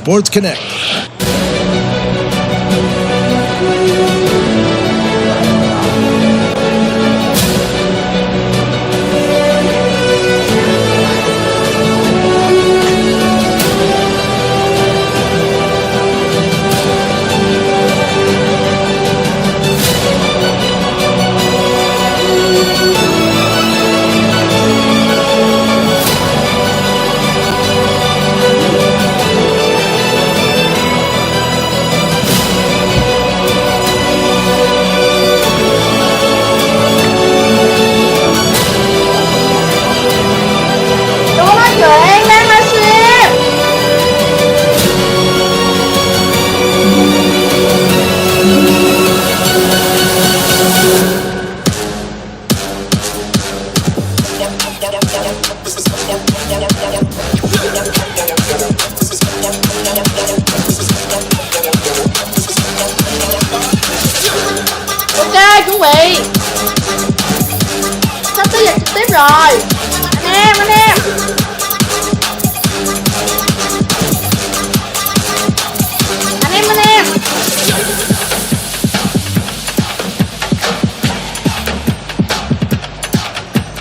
Sports Connect. Ok, chuẩn bị. Sắp tới giờ trực tiếp rồi. Anh em. Anh em.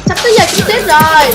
Sắp tới giờ trực tiếp rồi.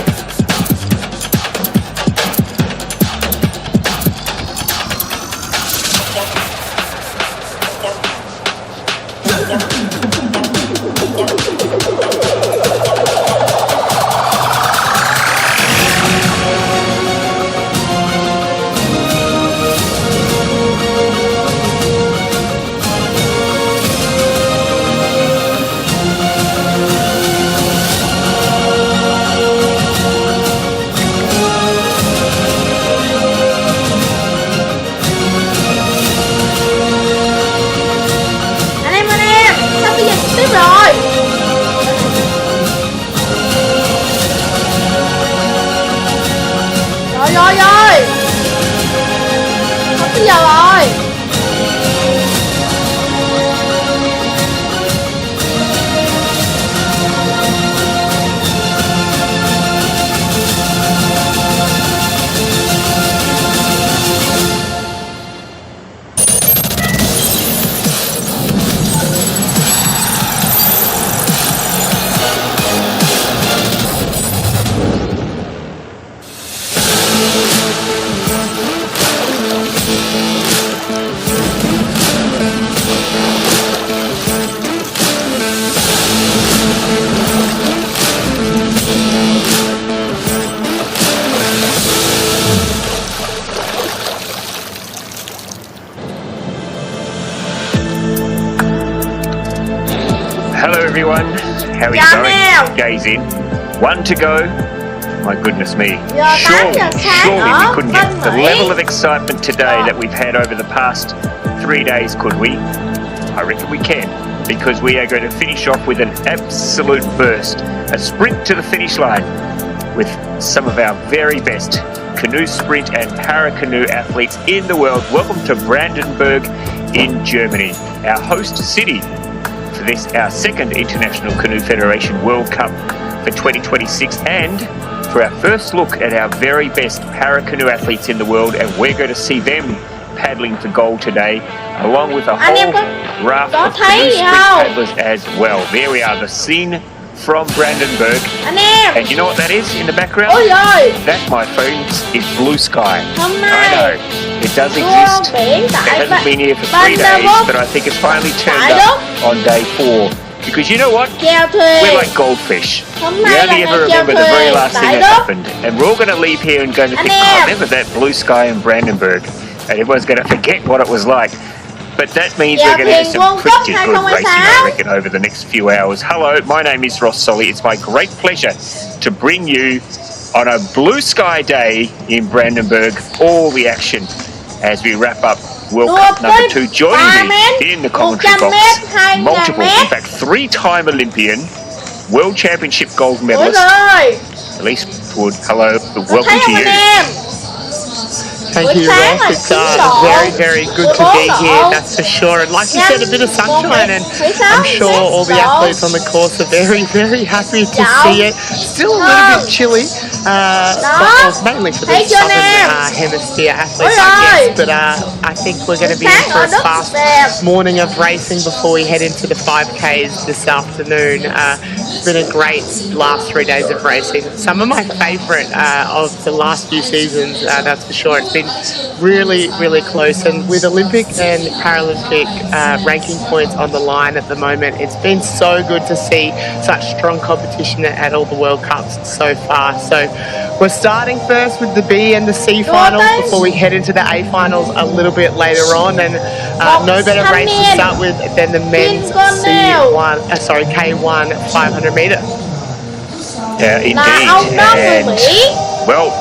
Rồi. Sắp tới giờ rồi. Hello everyone, how are you going? Days in, one to go. My goodness me. Surely we couldn't get the level of excitement today that we've had over the past 3 days, could we? I reckon we can, because we are going to finish off with an absolute burst, a sprint to the finish line with some of our very best canoe sprint and para-canoe athletes in the world. Welcome to Brandenburg in Germany, our host city for this, our second International Canoe Federation World Cup for 2026, and for our first look at our very best para-canoe athletes in the world, and we're going to see them paddling for gold today, along with a whole raft of canoe sprint paddlers as well. There we are, the scene from Brandenburg. And you know what that is in the background? That, my friends, is blue sky. I know, it does exist. It hasn't been here for 3 days, but I think it's finally turned up on day 4. Because you know what? We're like goldfish. We only ever remember the very last thing that happened. And we're all going to leave here and going to think, oh, remember that blue sky in Brandenburg. And everyone's going to forget what it was like. But that means we're going to have some pretty good racing, I reckon, over the next few hours. Hello, my name is Ross Solly. It's my great pleasure to bring you, on a blue sky day in Brandenburg, all the action as we wrap up World Cup number 2. Joining me in the commentary box, multiple, in fact 3-time Olympian, World Championship gold medalist, Elise Wood. Hello, welcome to you. Thank you, Ross. It's very, very good to be here, that's for sure. And like you said, a bit of sunshine, and I'm sure all the athletes on the course are very, very happy to see it. Still a little bit chilly, but mainly for the southern hemisphere athletes, I guess. But I think we're going to be in for a fast morning of racing before we head into the 5Ks this afternoon. It's been a great last 3 days of racing. Some of my favourite of the last few seasons, that's for sure. It's been really, really close, and with Olympic and Paralympic ranking points on the line at the moment, it's been so good to see such strong competition at all the World Cups so far. So we're starting first with the B and the C finals before we head into the A finals a little bit later on, and no better race to start with than the men's K1 500 metre. Yeah, indeed. And, well,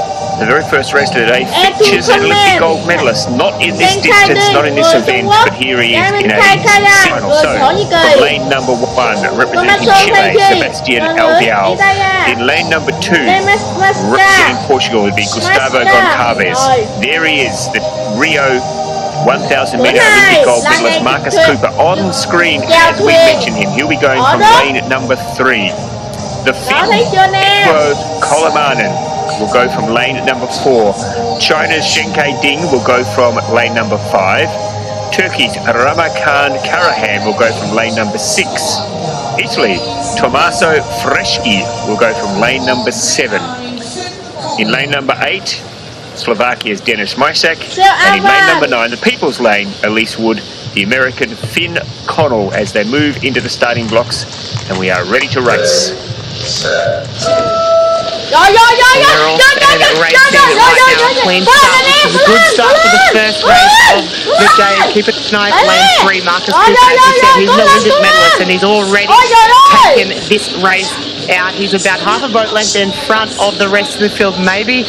the very first race of the day features an Olympic gold medalist, not in this distance, not in this event, but here he is in a final. So, from lane number 1, representing Chile, Sebastian Albiol. In lane number 2, representing Portugal, would be Gustavo Goncalves. There he is, the Rio 1,000 metre Olympic gold medalist Marcus Cooper on screen as we mention him. He'll be going from lane number 3. The Finn Epo Kolamanen will go from lane number 4. China's Shenkai Ding will go from lane number 5. Turkey's Ramakan Karahan will go from lane number 6. Italy, Tommaso Freschi will go from lane number 7. In lane number 8, Slovakia's Denis Mysak. And in lane number 9, the People's Lane, Elise Wood, the American Finn Connell, as they move into the starting blocks, and we are ready to race. Clean start, which is a good start for the first race of the day. Keep it nice. Lane 3, Marcus Cooper, as we said, he's an Olympic medalist, and he's already taken this race out. He's about half a boat length in front of the rest of the field. Maybe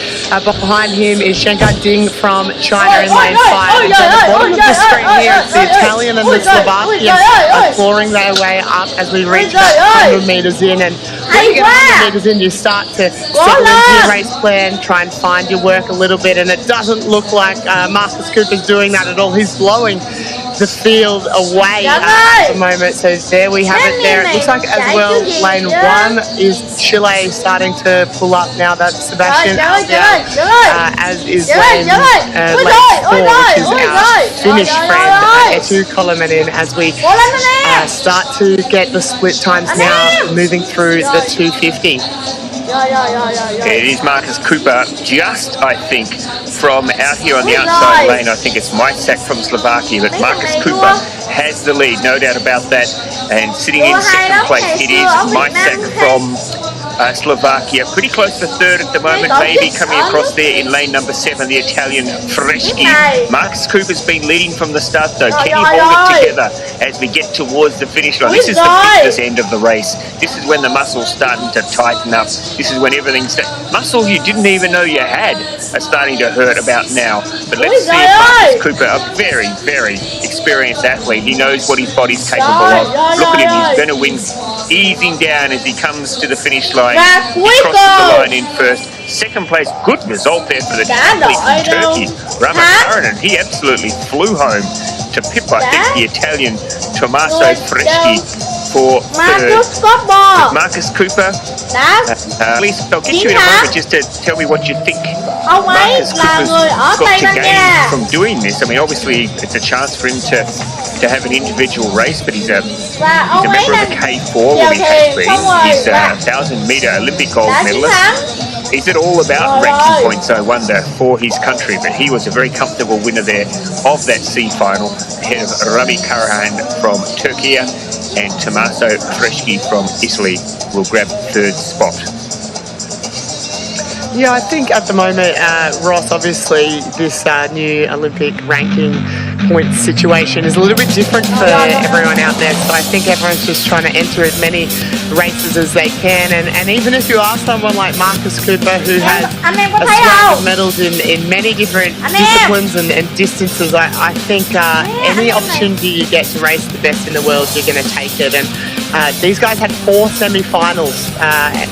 behind him is Shenkai Ding from China in lane 5. And on the bottom of the screen here, it's the Italian and the Slovakian are clawing their way up as we reach about 100 metres in. And when you get 100 metres in, you start to settle into your race plan, try and find your work a little bit, and it doesn't look like Marcus Cooper's doing that at all. He's blowing the field away at the moment. So there we have it there. It looks like as well lane 1 is Chile starting to pull up now. That's Sebastian Albiol, as is lane 4, which is our Finnish friend Etu Kolamanen, as we start to get the split times now moving through the 250. It is Marcus Cooper, just, I think, from out here on the outside lane. I think it's Mysak from Slovakia, but Marcus Cooper has the lead, no doubt about that. And sitting in second place, it is Mysak from Slovakia, pretty close to third at the moment, maybe coming across there in lane number 7, the Italian Freschi. Marcus Cooper's been leading from the start though. Can he hold it together as we get towards the finish line? This is the fitness end of the race. This is when the muscle's starting to tighten up. This is when everything's... muscle you didn't even know you had are starting to hurt about now. But let's see if Marcus Cooper, a very, very experienced athlete, he knows what his body's capable of. Look at him, he's going to win, easing down as he comes to the finish line. He crosses the line in first. Second place, good result there for the athlete from Turkey, Ramakan, he absolutely flew home to pip, I think, the Italian Tommaso Freschi for third. With Marcus Cooper, at least I'll get you in a moment just to tell me what you think Marcus Cooper's got to gain from doing this. I mean, obviously it's a chance for him to have an individual race, but he's a member of the K4, well, he has been. He's a 1,000 metre Olympic gold medalist. Is it all about ranking points, I wonder, for his country? But he was a very comfortable winner there of that C final, ahead of Rami Karahan from Turkey, and Tommaso Freschi from Italy will grab third spot. Yeah, I think at the moment, Ross, obviously this new Olympic ranking point situation is a little bit different for everyone out there. So I think everyone's just trying to enter as many races as they can. And even if you are someone like Marcus Cooper, who has a swathe of medals in many different disciplines and distances, I think any opportunity you get to race the best in the world, you're going to take it. And these guys had 4 semi-finals,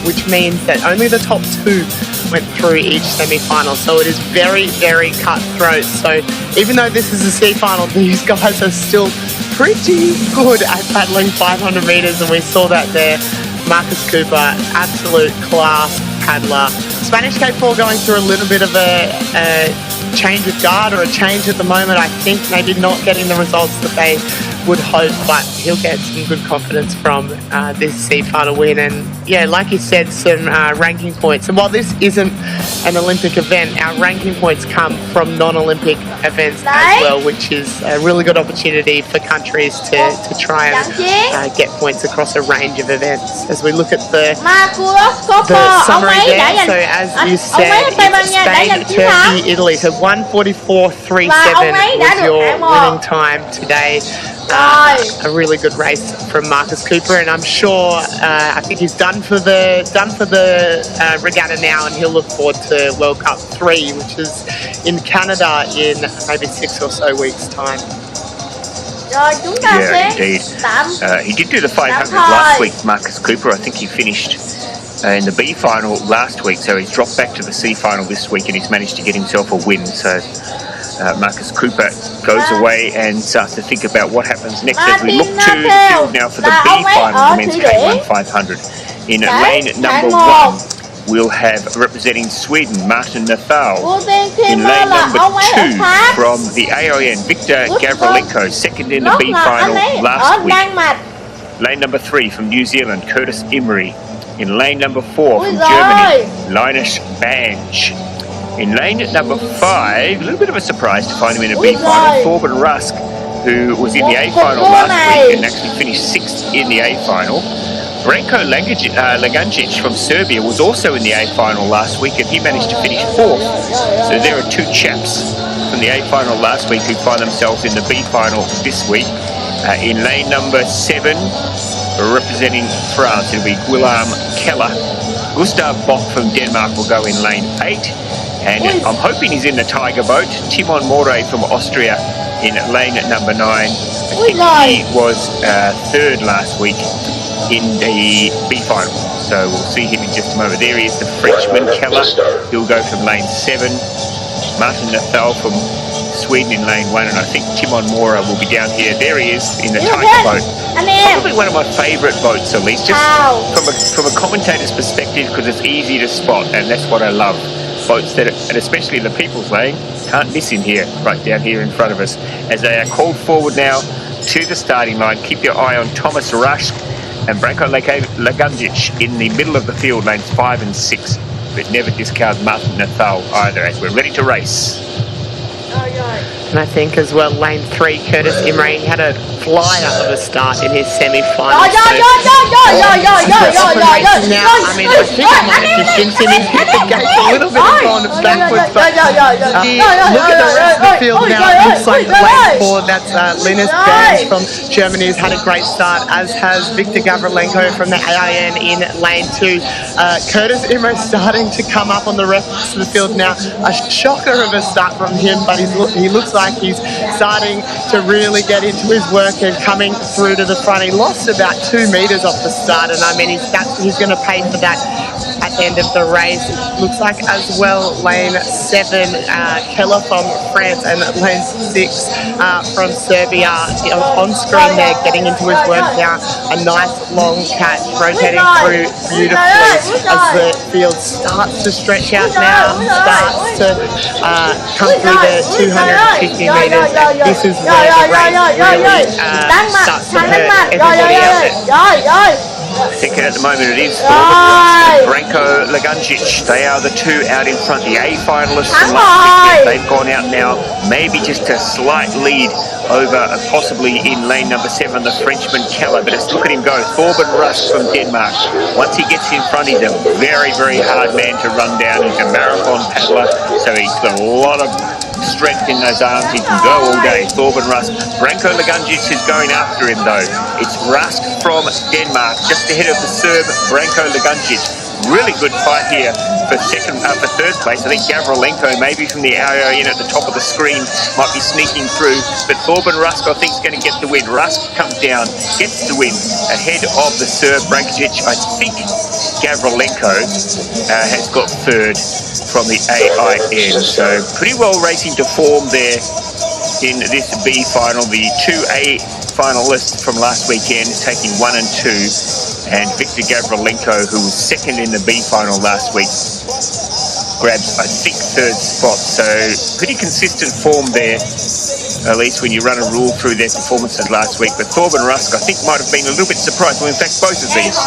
which means that only the top 2 went through each semi-final, so it is very, very cutthroat. So even though this is a C final, these guys are still pretty good at paddling 500 metres, and we saw that there. Marcus Cooper, absolute class paddler. Spanish K4 going through a little bit of a change of guard or a change at the moment. I think maybe not getting the results that they would hope, but he'll get some good confidence from this C final win. And yeah, like you said, some ranking points. And while this isn't an Olympic event, our ranking points come from non-Olympic events as well, which is a really good opportunity for countries to try and get points across a range of events. As we look at the summary there, so as you said, it's Spain, Turkey, Italy. So 1:44.37 was your winning time today. A really good race from Marcus Cooper, and I'm sure I think he's done for the regatta now, and he'll look forward to World Cup 3, which is in Canada in maybe 6 or so weeks' time. Yeah, indeed. He did do the 500 last week, Marcus Cooper. I think he finished in the B final last week, so he's dropped back to the C final this week, and he's managed to get himself a win. So Marcus Cooper goes away and starts to think about what happens next as we look to the field now for the B final, the men's K1 500. In lane number 1, we'll have representing Sweden, Martin Nathal. In lane number 2, from the AIN, Victor Gavrilenko, second in the B final last week. Lane number 3, from New Zealand, Curtis Emery. In lane number 4, from Germany, Linus Bange. In lane number 5, a little bit of a surprise to find him in a B final, Thorben Rusk, who was in the A final last week and actually finished 6th in the A final. Branko Laganjic from Serbia was also in the A final last week, and he managed to finish 4th. So there are 2 chaps from the A final last week who find themselves in the B final this week. In lane number 7, representing France, it'll be Guillaume Keller. Gustav Bock from Denmark will go in lane 8. And I'm hoping he's in the Tiger boat. Timon More from Austria in lane number 9. I think he was 3rd last week in the B final. So we'll see him in just a moment. There he is, the Frenchman Keller. He'll go from lane 7. Martin Nathal from Sweden in lane 1. And I think Timon More will be down here. There he is in the Tiger boat. Probably one of my favourite boats, at least, just from a commentator's perspective, because it's easy to spot, and that's what I love. Boats that, and especially the people's lane, can't miss in here, right down here in front of us. As they are called forward now to the starting line, keep your eye on Thomas Rusk and Branko Laganjic in the middle of the field, lanes 5 and 6. But never discount Martin Nathal either, as we're ready to race. And I think as well, lane 3, Curtis Emery, had a flyer of a start in his semi-final. Now, I mean, I think I might have just jinxed him. He's hit the gate a little bit and gone backwards. But look at the rest of the field now. It looks like the lane 4, that's Linus Bange from Germany, has had a great start, as has Victor Gavrilenko from the AIN in lane 2. Curtis Emery starting to come up on the rest of the field now. A shocker of a start from him, but he looks like he's starting to really get into his work and coming through to the front. He lost about 2 metres off the start, and I mean, he's going to pay for that at the end of the race. Looks like as well lane 7, Keller from France, and lane 6 from Serbia. On screen there, getting into his work now. A nice long catch, rotating through beautifully as the field starts to stretch out now, starts to come through the 250 metres. This is where the race really starts to hurt everybody else. Second at the moment it is Thorben and Branko Laganjic. They are the 2 out in front. The A finalists from last week, they've gone out now, maybe just a slight lead over possibly in lane number 7, the Frenchman Keller. But let's look at him go. Thorben Rusk from Denmark. Once he gets in front, he's a very, very hard man to run down. He's a marathon paddler, so he's got a lot of strength in those arms. He can go all day. Thorben Rusk. Branko Laganjic is going after him though. It's Rusk from Denmark, just ahead of the Serb Branko Laganjic. really good fight here for third place. I think Gavrilenko, maybe from the area in at the top of the screen, might be sneaking through. But Thorben Rusk, I think, is going to get the win. Rusk comes down, gets the win ahead of the Serb Brankovic. I think Gavrilenko has got third from the AIN. So pretty well racing to form there in this B final. The two A finalists from last weekend taking 1 and 2, and Victor Gavrilenko, who was second in the B final last week, grabs, I think, third spot. So pretty consistent form there, at least when you run a rule through their performances last week. But Thorben Rusk, I think, might have been a little bit surprised. Well, in fact, both of these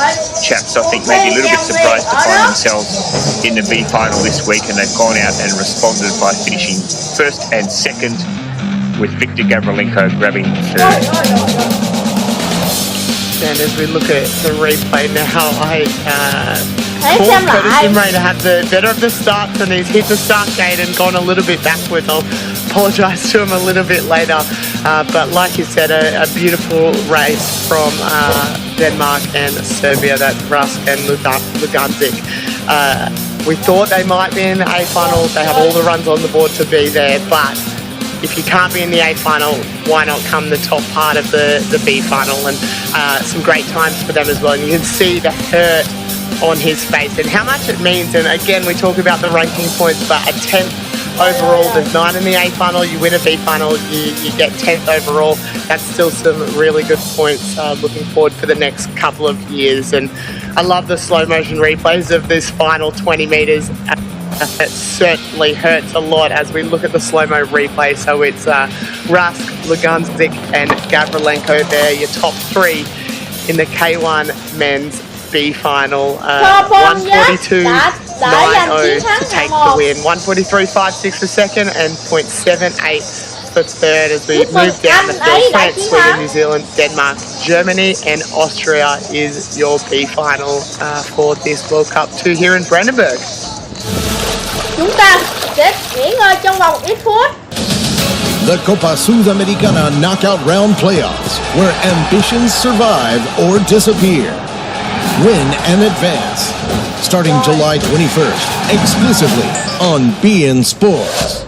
chaps, I think, maybe a little bit surprised to find themselves in the B final this week, and they've gone out and responded by finishing first and second, with Victor Gavrilenko grabbing third. And as we look at the replay now, Paul Pedersen to have the better of the starts, and he's hit the start gate and gone a little bit backwards. I'll apologise to him a little bit later. But like you said, a beautiful race from Denmark and Serbia, that Rusk and Luganzik. We thought they might be in the A final. They have all the runs on the board to be there, but if you can't be in the A final, why not come the top part of the B final? And some great times for them as well. And you can see the hurt on his face and how much it means. And again, we talk about the ranking points, but a 10th overall, there's 9 in the A final, you win a B final, you get 10th overall. That's still some really good points looking forward for the next couple of years. And I love the slow motion replays of this final 20 metres. It certainly hurts a lot as we look at the slow-mo replay. So it's Rusk, Luganzik and Gavrilenko there, your top 3 in the K1 men's B final. 142.90 to take the win, 143.56 for second and 0.78 for third as we move down the field. France, Sweden, New Zealand, Denmark, Germany and Austria is your B final for this World Cup 2 here in Brandenburg. Chúng ta sẽ nghỉ ngơi trong vòng ít phút. The Copa Sudamericana knockout round playoffs, where ambitions survive or disappear. Win and advance. Starting July 21st, exclusively on beIN Sports.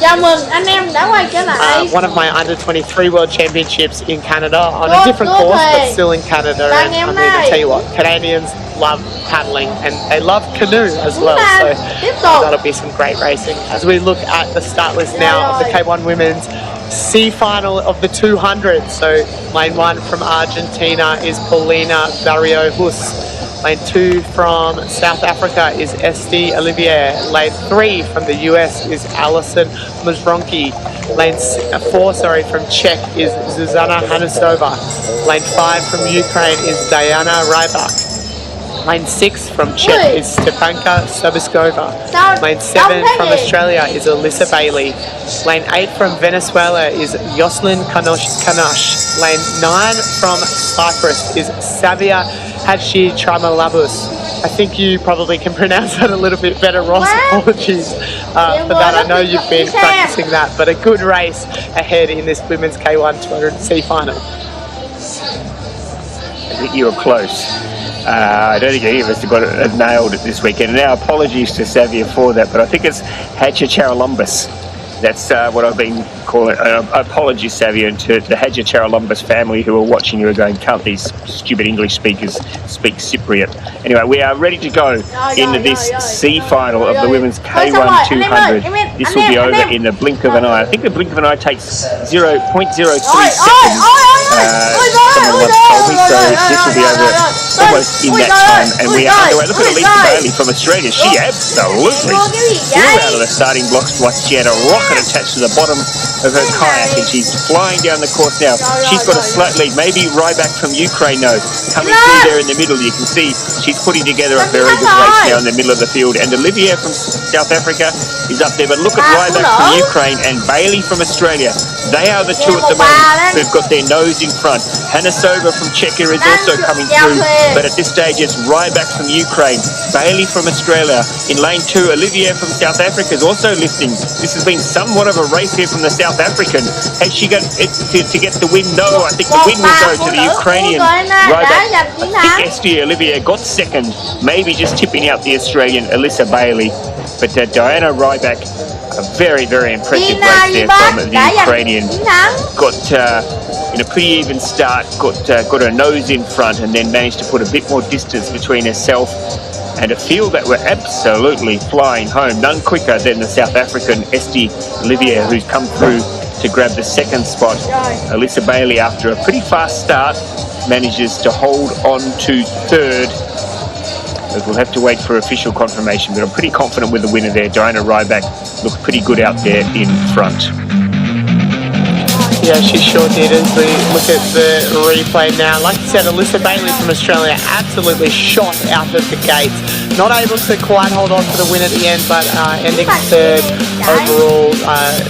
Chào mừng anh em đã quay trở lại. One of my under-23 World Championships in Canada on a different course, but still in Canada. And I mean, I tell you what, Canadians love paddling and they love canoe as well. So that'll be some great racing. As we look at the start list now of the K1 Women's C final of the 200. So lane 1 from Argentina is Paulina Barrio Hus. Lane 2 from South Africa is Esti Olivier. Lane 3 from the US is Alison Mzbronki. Lane 4 from Czech is Zuzana Hanusova. Lane 5 from Ukraine is Diana Rybak. Lane 6 from Czech is Stepanka Sobiskova. Lane 7 from Australia is Alyssa Bailey. Lane 8 from Venezuela is Yoselin Kanosh. Lane 9 from Cyprus is Savia Hadji Tramalabus. I think you probably can pronounce that a little bit better, Ross. Apologies for that. I know you've been practicing that, but a good race ahead in this Women's K1 200C final. I think you were close. I don't think any of us have got it nailed it this weekend. And our apologies to Savia for that, but I think it's Hatchacharalumbus. That's what I've been calling. Apologies, Savia, and to the Hatchacharalumbus family who are watching you are going, can't these stupid English speakers speak Cypriot? Anyway, we are ready to go into this C final of the Women's K1 200. This will be over in the blink of an eye. I think the blink of an eye takes 0.03 seconds. Someone once told me, so this will be over almost in that time. And we are underway. Look at Alyssa Bailey from Australia. She absolutely flew out of the starting blocks like she had a rocket attached to the bottom of her kayak, and she's flying down the course now. She's got a slight lead. Maybe Rybak from Ukraine, though, coming through there in the middle. You can see she's putting together a very good race now in the middle of the field. And Olivia from South Africa is up there. But look at Rybak from Ukraine and Bailey from Australia. They are the two at the moment who've got their nose in front. Hanusova from Czechia is also coming through, but at this stage it's Rybak from Ukraine, Bailey from Australia. In lane 2, Olivia from South Africa is also lifting. This has been somewhat of a race here from the South African. Has she got it to get the win? No, I think the win will go to the Ukrainian Rybak. I think Esti Olivia got second, maybe just tipping out the Australian Alyssa Bailey. But Diana Rybak, a very, very impressive race there from the Ukrainian. Got in a pretty even start, got her nose in front and then managed to put a bit more distance between herself and a field that were absolutely flying home. None quicker than the South African Esti Olivier, who's come through to grab the second spot. Alyssa Bailey, after a pretty fast start, manages to hold on to third. But we'll have to wait for official confirmation, but I'm pretty confident with the winner there. Diana Rybak looked pretty good out there in front. Yeah, she sure did. As we look at the replay now, like I said, Alyssa Bailey from Australia absolutely shot out of the gates. Not able to quite hold on to the win at the end, but ending third overall.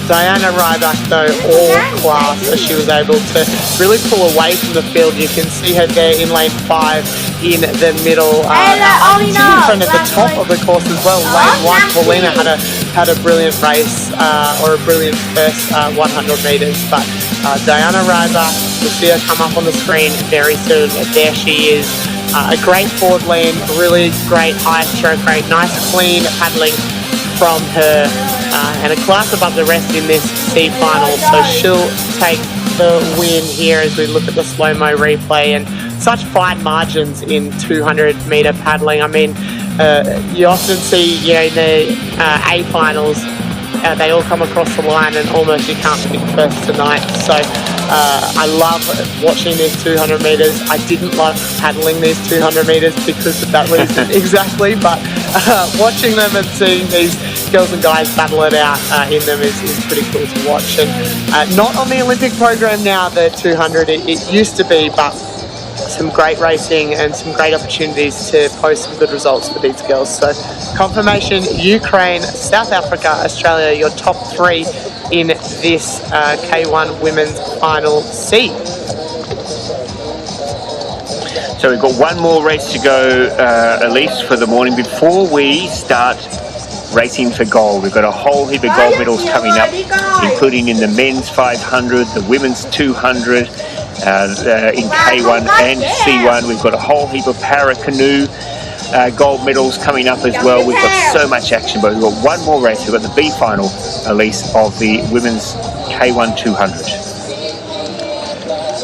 Diana Rybak, though, all class as she was able to really pull away from the field. You can see her there in lane 5 in the middle. She's in front at the top of the course as well. Lane 1, Paulina had a brilliant race, or a brilliant first 100 metres, but Diana Rybak, we'll see her come up on the screen very soon. There she is. A great forward lean, really great high stroke rate, nice clean paddling from her, and a class above the rest in this C final. So she'll take the win here as we look at the slow-mo replay, and such fine margins in 200 metre paddling. I mean, you often see, in the A finals, they all come across the line and almost you can't pick first tonight. So I love watching these 200 metres. I didn't love paddling these 200 metres because of that reason exactly, but watching them and seeing these girls and guys battle it out in them is pretty cool to watch. And not on the Olympic program now, the 200, it used to be, but some great racing and some great opportunities to post some good results for these girls. So confirmation, Ukraine, South Africa, Australia, your top 3 in this K1 Women's Final C. So we've got one more race to go, Elise, for the morning before we start racing for gold. We've got a whole heap of gold medals coming up, including in the men's 500, the women's 200, in K1 and C1. We've got a whole heap of para canoe gold medals coming up as well. We've got so much action, but we've got one more race. We've got the B final, Elise, of the women's K1 200.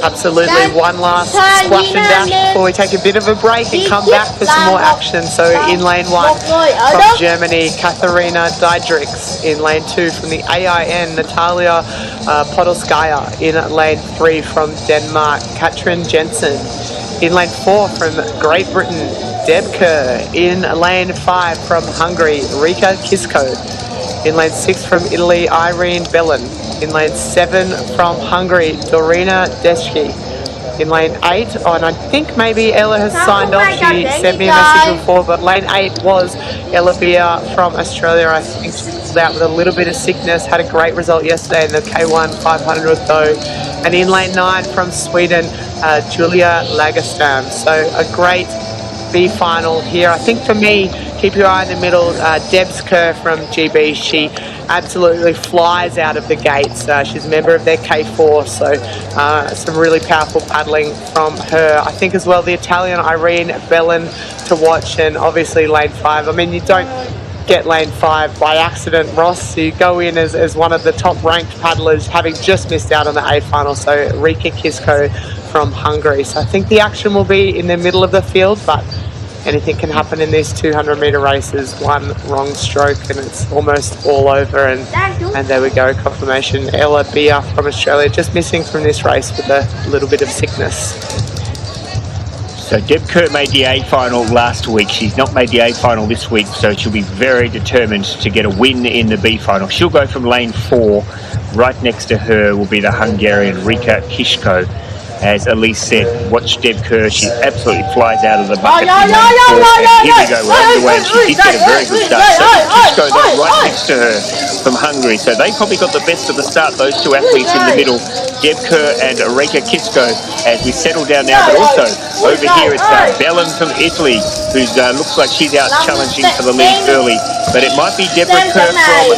Absolutely, one last splash and dash before we take a bit of a break and come back for some more action. So in lane 1 from Germany, Katharina Diedrichs. In lane 2 from the AIN, Natalia Podolskaya. In lane 3 from Denmark, Katrin Jensen. In lane 4 from Great Britain, Deb Kerr. In lane 5 from Hungary, Rika Kisko. In lane 6 from Italy, Irene Bellin. In lane 7 from Hungary, Dorina Deschke. In lane 8, and I think maybe Ella has signed off. She sent me a message before, but lane 8 was Ella Beer from Australia. I think she was out with a little bit of sickness, had a great result yesterday in the K1 500 though. And in lane 9 from Sweden, Julia Lagerstam. So a great B final here. I think for me, keep your eye in the middle, Debs Kerr from GB. She absolutely flies out of the gates. She's a member of their K4, so some really powerful paddling from her. I think as well the Italian Irene Bellin to watch, and obviously lane 5. I mean, you don't get lane 5 by accident, Ross. You go in as one of the top ranked paddlers, having just missed out on the A final. So Rika Kisko from Hungary. So I think the action will be in the middle of the field, but anything can happen in these 200-metre races. One wrong stroke and it's almost all over. And there we go, confirmation. Ella Beer from Australia just missing from this race with a little bit of sickness. So Deb Kerr made the A final last week. She's not made the A final this week, so she'll be very determined to get a win in the B final. She'll go from lane 4. Right next to her will be the Hungarian Rika Kisko. As Elise said, watch Deb Kerr. She absolutely flies out of the bucket. Here we go, we're underway, and she did get a very good start. So Kisko though, right next to her from Hungary. So they probably got the best of the start, those two athletes in the middle, Deb Kerr and Rika Kisko, as we settle down now. But also, over here it's Bellin from Italy, who looks like she's out challenging for the lead early. But it might be Deborah Kerr from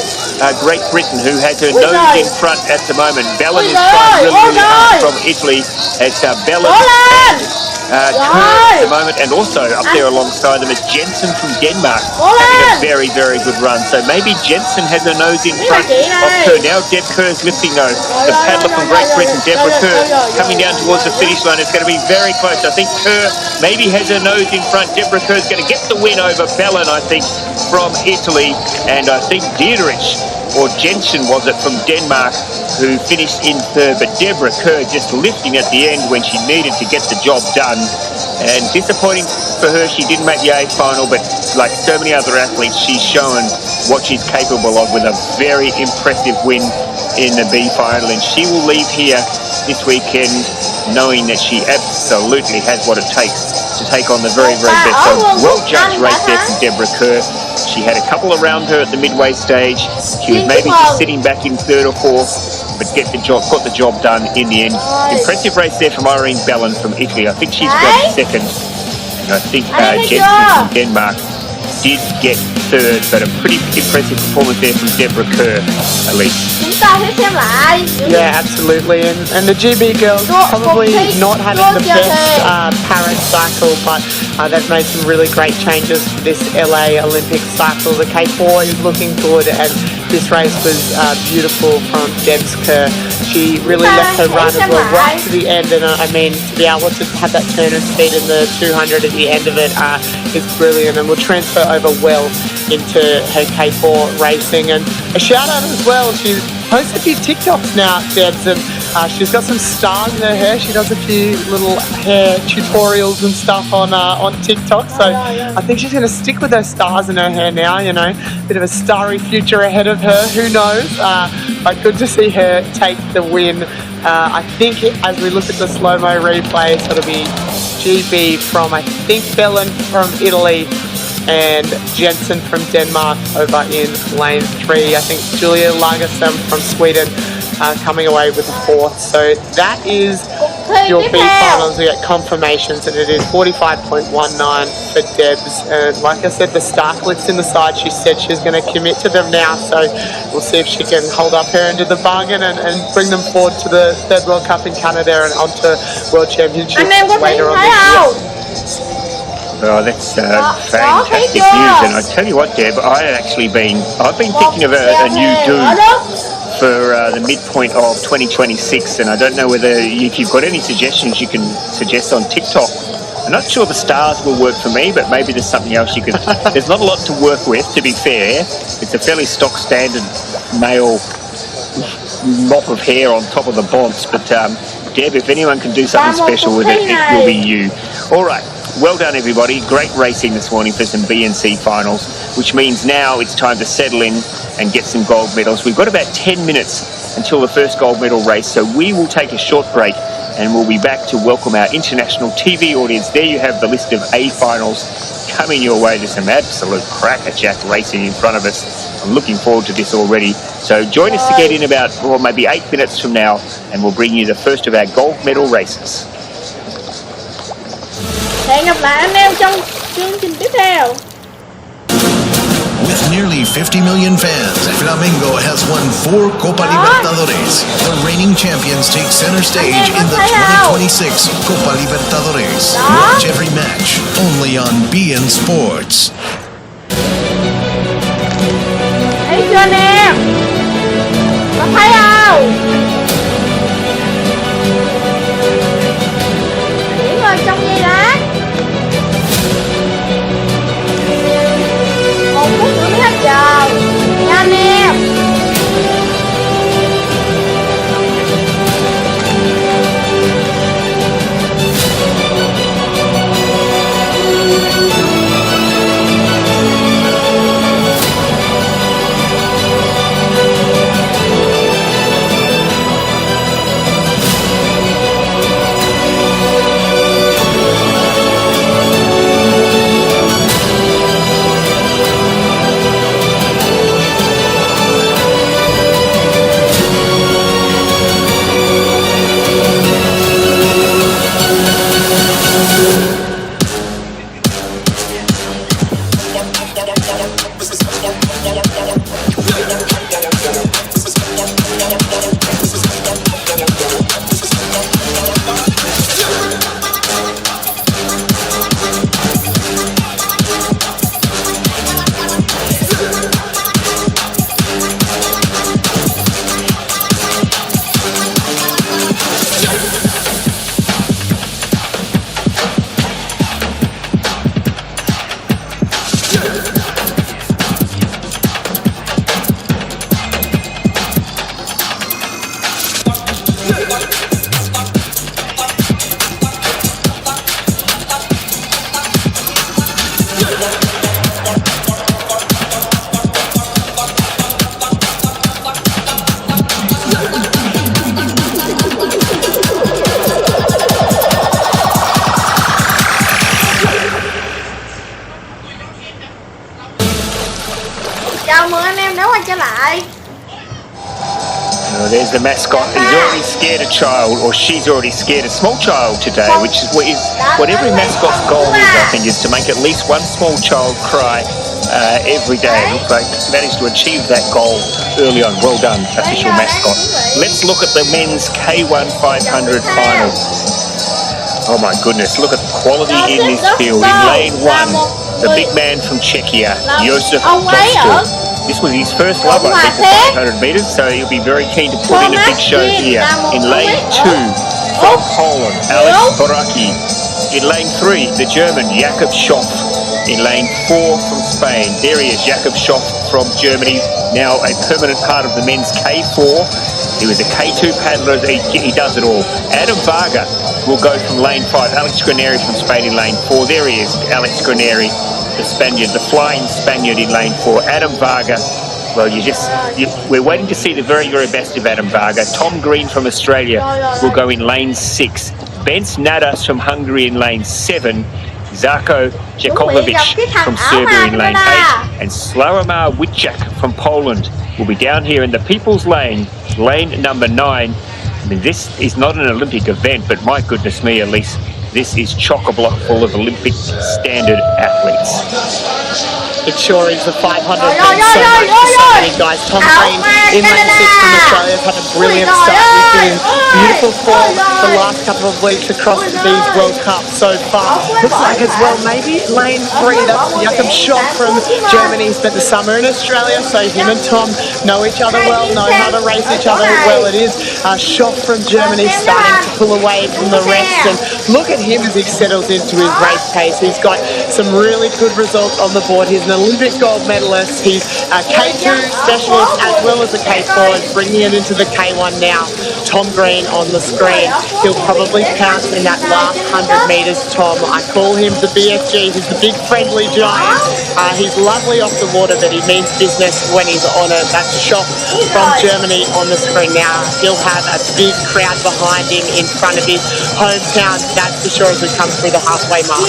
Great Britain, who has her nose in front at the moment. Bellin is trying really, really hard from Italy. It's Bellin and Kerr at the moment, and also up there alongside them is Jensen from Denmark, having a very, very good run. So maybe Jensen has her nose in front of Kerr. Now Deb Kerr's lifting though. The paddler from Great Britain, Deborah Kerr, coming down towards the finish line. It's going to be very close. I think Kerr maybe has her nose in front. Deborah Kerr's going to get the win over Bellin, I think, from Italy. And I think Dietrich, or Jensen was it, from Denmark, who finished in third. But Deborah Kerr just lifting at the end when she needed to get the job done. And disappointing for her, she didn't make the A final, but like so many other athletes, she's shown what she's capable of with a very impressive win in the B final. And she will leave here this weekend knowing that she absolutely has what it takes to take on the very, very best. So well-judged race there from Deborah Kerr. She had a couple around her at the midway stage. She was maybe just sitting back in third or fourth, but got the job done in the end. Impressive race there from Irene Bellin from Italy. I think she's got second. And I think Jensen from Denmark did get third, but a pretty impressive performance there from Deborah Kerr, at least. Yeah, absolutely. And the GB girls probably not having the best Paris cycle, but they've made some really great changes for this LA Olympic cycle. The K4 is looking good, and this race was beautiful from Debs Kerr. She really left her run as well right to the end, and I mean, to be able to have that turn of speed in the 200 at the end of it is brilliant, and will transfer over well into her K4 racing. And a shout out as well, she posts a few TikToks now, Debs, and she's got some stars in her hair. She does a few little hair tutorials and stuff on TikTok, so I think she's going to stick with her stars in her hair now, you know, bit of a starry future ahead of her, who knows, but good to see her take the win. I think as we look at the slow-mo replays, it'll be GB from, I think, Bellin from Italy, and Jensen from Denmark over in lane 3. I think Julia Lagerstam from Sweden coming away with the fourth. So that is your B finals. We get confirmations, and it is 45.19 for Debs. And like I said, the start clicks in the side, she said she's going to commit to them now. So we'll see if she can hold up her end of the bargain and bring them forward to the third World Cup in Canada and onto World Championships later on this year. Oh, that's fantastic news. And I tell you what, Deb, I've been thinking of a new do for the midpoint of 2026, and I don't know whether if you've got any suggestions you can suggest on TikTok. I'm not sure the stars will work for me, but maybe there's something else you could... There's not a lot to work with, to be fair. It's a fairly stock standard male mop of hair on top of the bonce, but Deb, if anyone can do something special with it, it will be you. All right. Well done, everybody. Great racing this morning for some BNC finals, which means now it's time to settle in and get some gold medals. We've got about 10 minutes until the first gold medal race, so we will take a short break and we'll be back to welcome our international TV audience. There you have the list of A finals coming your way. There's some absolute crackerjack racing in front of us. I'm looking forward to this already. So join us again in about, well, maybe 8 minutes from now, and we'll bring you the first of our gold medal races. Hẹn gặp lại anh em trong chương trình tiếp theo. With nearly 50 million fans, Flamengo has won 4 Copa Libertadores. The reigning champions take center stage in the 2026 Copa Libertadores. Watch every match only on beIN Sports. Thấy chưa anh em? Có thấy không? Chuyển rồi trong giây lát. 1 phút nữa mới hết giờ nha anh em. There's the mascot. He's already scared a child, or she's already scared a small child today, which is what every mascot's goal is, I think, is to make at least one small child cry every day. It looks like it's managed to achieve that goal early on. Well done, official mascot. Let's look at the men's K1 500 final. Oh my goodness, look at the quality in this field. In lane 1, the big man from Czechia, Josef Dostal. This was his first love, I think, for 500 metres, so he'll be very keen to put in a big show here. In lane 2, from Poland, Alex Boracki. In lane 3, the German, Jakob Schoff. In lane 4, from Spain, there he is, Jakob Schoff from Germany, now a permanent part of the men's K4. He was a K2 paddler, he does it all. Adam Varga will go from lane 5, Alex Graneri from Spain in lane 4. There he is, Alex Graneri. The Spaniard, the flying Spaniard in lane 4, Adam Varga. Well, we're waiting to see the very, very best of Adam Varga. Tom Green from Australia will go in lane 6. Bence Nadas from Hungary in lane 7. Zarko Jakobovic from Serbia in lane 8. And Sławomir Witczak from Poland will be down here in the People's Lane, lane number 9. I mean, this is not an Olympic event, but my goodness me, Elise, this is chock-a-block full of Olympic standard athletes. It sure is. The 500 means so much to so exciting, guys. Tom Green in lane 6 from Australia has had a brilliant start. He's been in beautiful form the last couple of weeks across these World Cups so far. Looks like as well, maybe lane 3, that's Jakob Schock from Germany. He spent the summer in Australia, so him and Tom know each other well, know how to race each other well. It is Schock from Germany starting to pull away from the rest, and look at him as he settles into his race pace. He's got some really good results on the board. He's an Olympic gold medalist. He's a K2 specialist as well as a K4, and bringing it into the K1 now. Tom Green on the screen. He'll probably pounce in that last 100 metres, Tom. I call him the BFG. He's the big friendly giant. He's lovely off the water, but he means business when he's on it. That's Schock from Germany on the screen now. He'll have a big crowd behind him in front of his hometown, that's for sure, as we come through the halfway mark.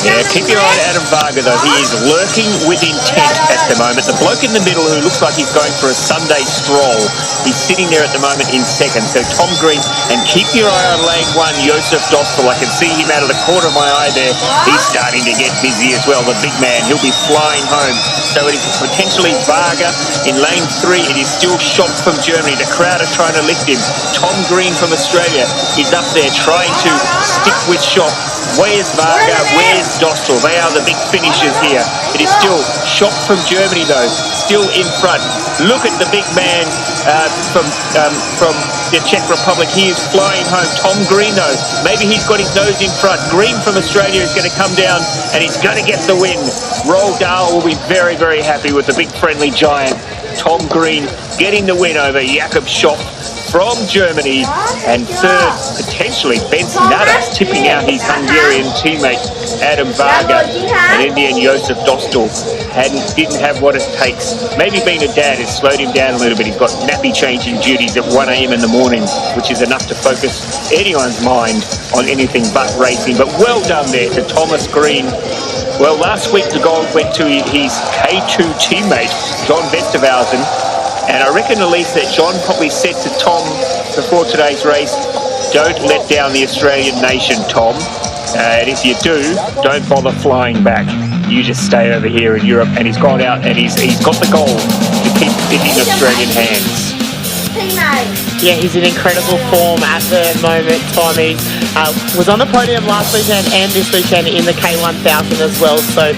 Yeah, keep your eye on Adam Varga, though. He is lurking with intent at the moment. The bloke in the middle who looks like he's going for a Sunday stroll, he's sitting there at the moment in second. So Tom Green, and keep your eye on lane 1, Josef Dostal. I can see him out of the corner of my eye there. He's starting to get busy as well, the big man. He'll be flying home. So it is potentially Varga. In lane 3, it is still Schock from Germany. The crowd are trying to lift him. Tom Green from Australia is up there trying to stick with Schock. Where's Varga? Where's Dostal? They are the big finishers here. It is still Schock from Germany, though, still in front. Look at the big man from the Czech Republic. He is flying home. Tom Green, though, maybe he's got his nose in front. Green from Australia is going to come down, and he's going to get the win. Roald Dahl will be very, very happy with the big friendly giant. Tom Green getting the win over Jakob Schock from Germany, and third, potentially, Benson Nutters tipping out his Hungarian teammate, Adam Varga, and in the end, Josef Dostal didn't have what it takes. Maybe being a dad has slowed him down a little bit. He's got nappy changing duties at 1 a.m. in the morning, which is enough to focus anyone's mind on anything but racing. But well done there to Thomas Green. Well, last week the gold went to his K2 teammate, John Vesterhausen. And I reckon, Elise, that John probably said to Tom before today's race, don't let down the Australian nation, Tom. And if you do, don't bother flying back. You just stay over here in Europe. And he's gone out and he's got the gold to keep in his Australian hands. Yeah, he's in incredible form at the moment, Tommy. Was on the podium last weekend and this weekend in the K1000 as well. So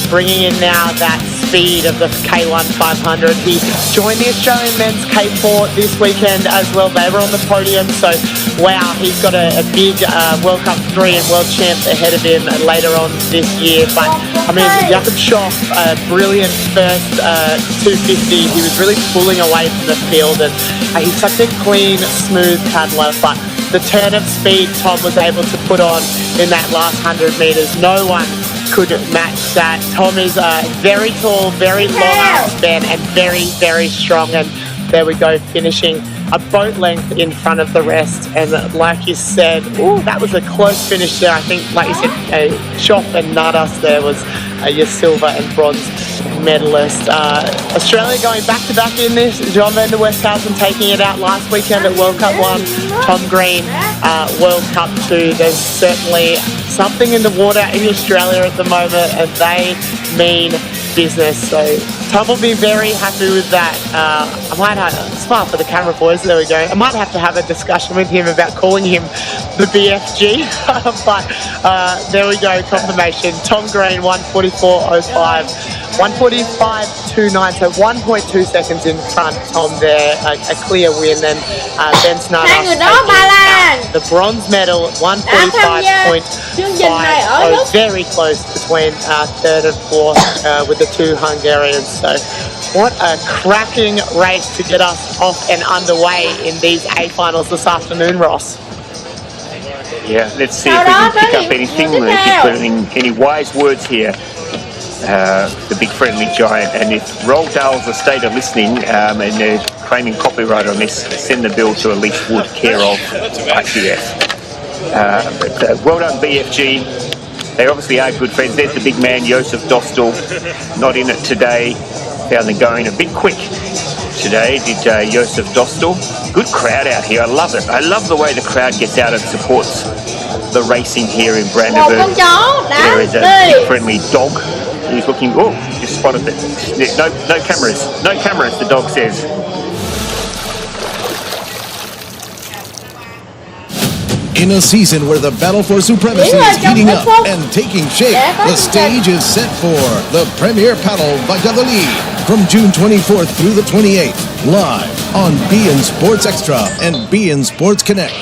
bringing in now that speed of the K1 500. He joined the Australian men's K4 this weekend as well. They were on the podium. So, wow, he's got a big World Cup 3 and World Champ ahead of him later on this year. But, I mean, Jakob Schock, a brilliant first 250. He was really pulling away from the field, and he's such a clean, smooth paddler. But the turn of speed Tom was able to put on in that last 100 metres, no one could match that. Tom is very tall, very long arm span, and very, very strong. And there we go, finishing a boat length in front of the rest. And like you said, that was a close finish there. I think, like you said, Schock and Nutters there was your silver and bronze medalist. Australia going back-to-back in this. John van der Westhausen taking it out last weekend at World Cup 1. Tom Green, World Cup 2. There's certainly something in the water in Australia at the moment, and they mean business. So Tom will be very happy with that. I might have, smile for the camera, boys, there we go. I might have to have a discussion with him about calling him the BFG, but there we go, confirmation. Tom Green, 1:44.05. 1:45.29, so 1.2 seconds in front. Tom there, a clear win. And Ben Snutters taking the bronze medal, 1:45.5. So very close between third and fourth with the two Hungarians. So what a cracking race to get us off and underway in these A finals this afternoon, Ross. Yeah, let's see if we can pick up anything. If he's got any wise words here. The big friendly giant, and if Roald Dahl's estate are listening and they're claiming copyright on this, send the bill to Elise Wood, care of ICF. But well done, BFG. They obviously are good friends. There's the big man, Josef Dostal, not in it today. Found them going a bit quick today, did Josef Dostal. Good crowd out here, I love it. I love the way the crowd gets out and supports the racing here in Brandenburg. There is a big friendly dog. He's looking, just spotted it. No cameras. No cameras, the dog says. In a season where the battle for supremacy is heating up and taking shape, the stage is set for the Premier Paddle Valladolid from June 24th through the 28th, live on beIN Sports Extra and beIN Sports Connect.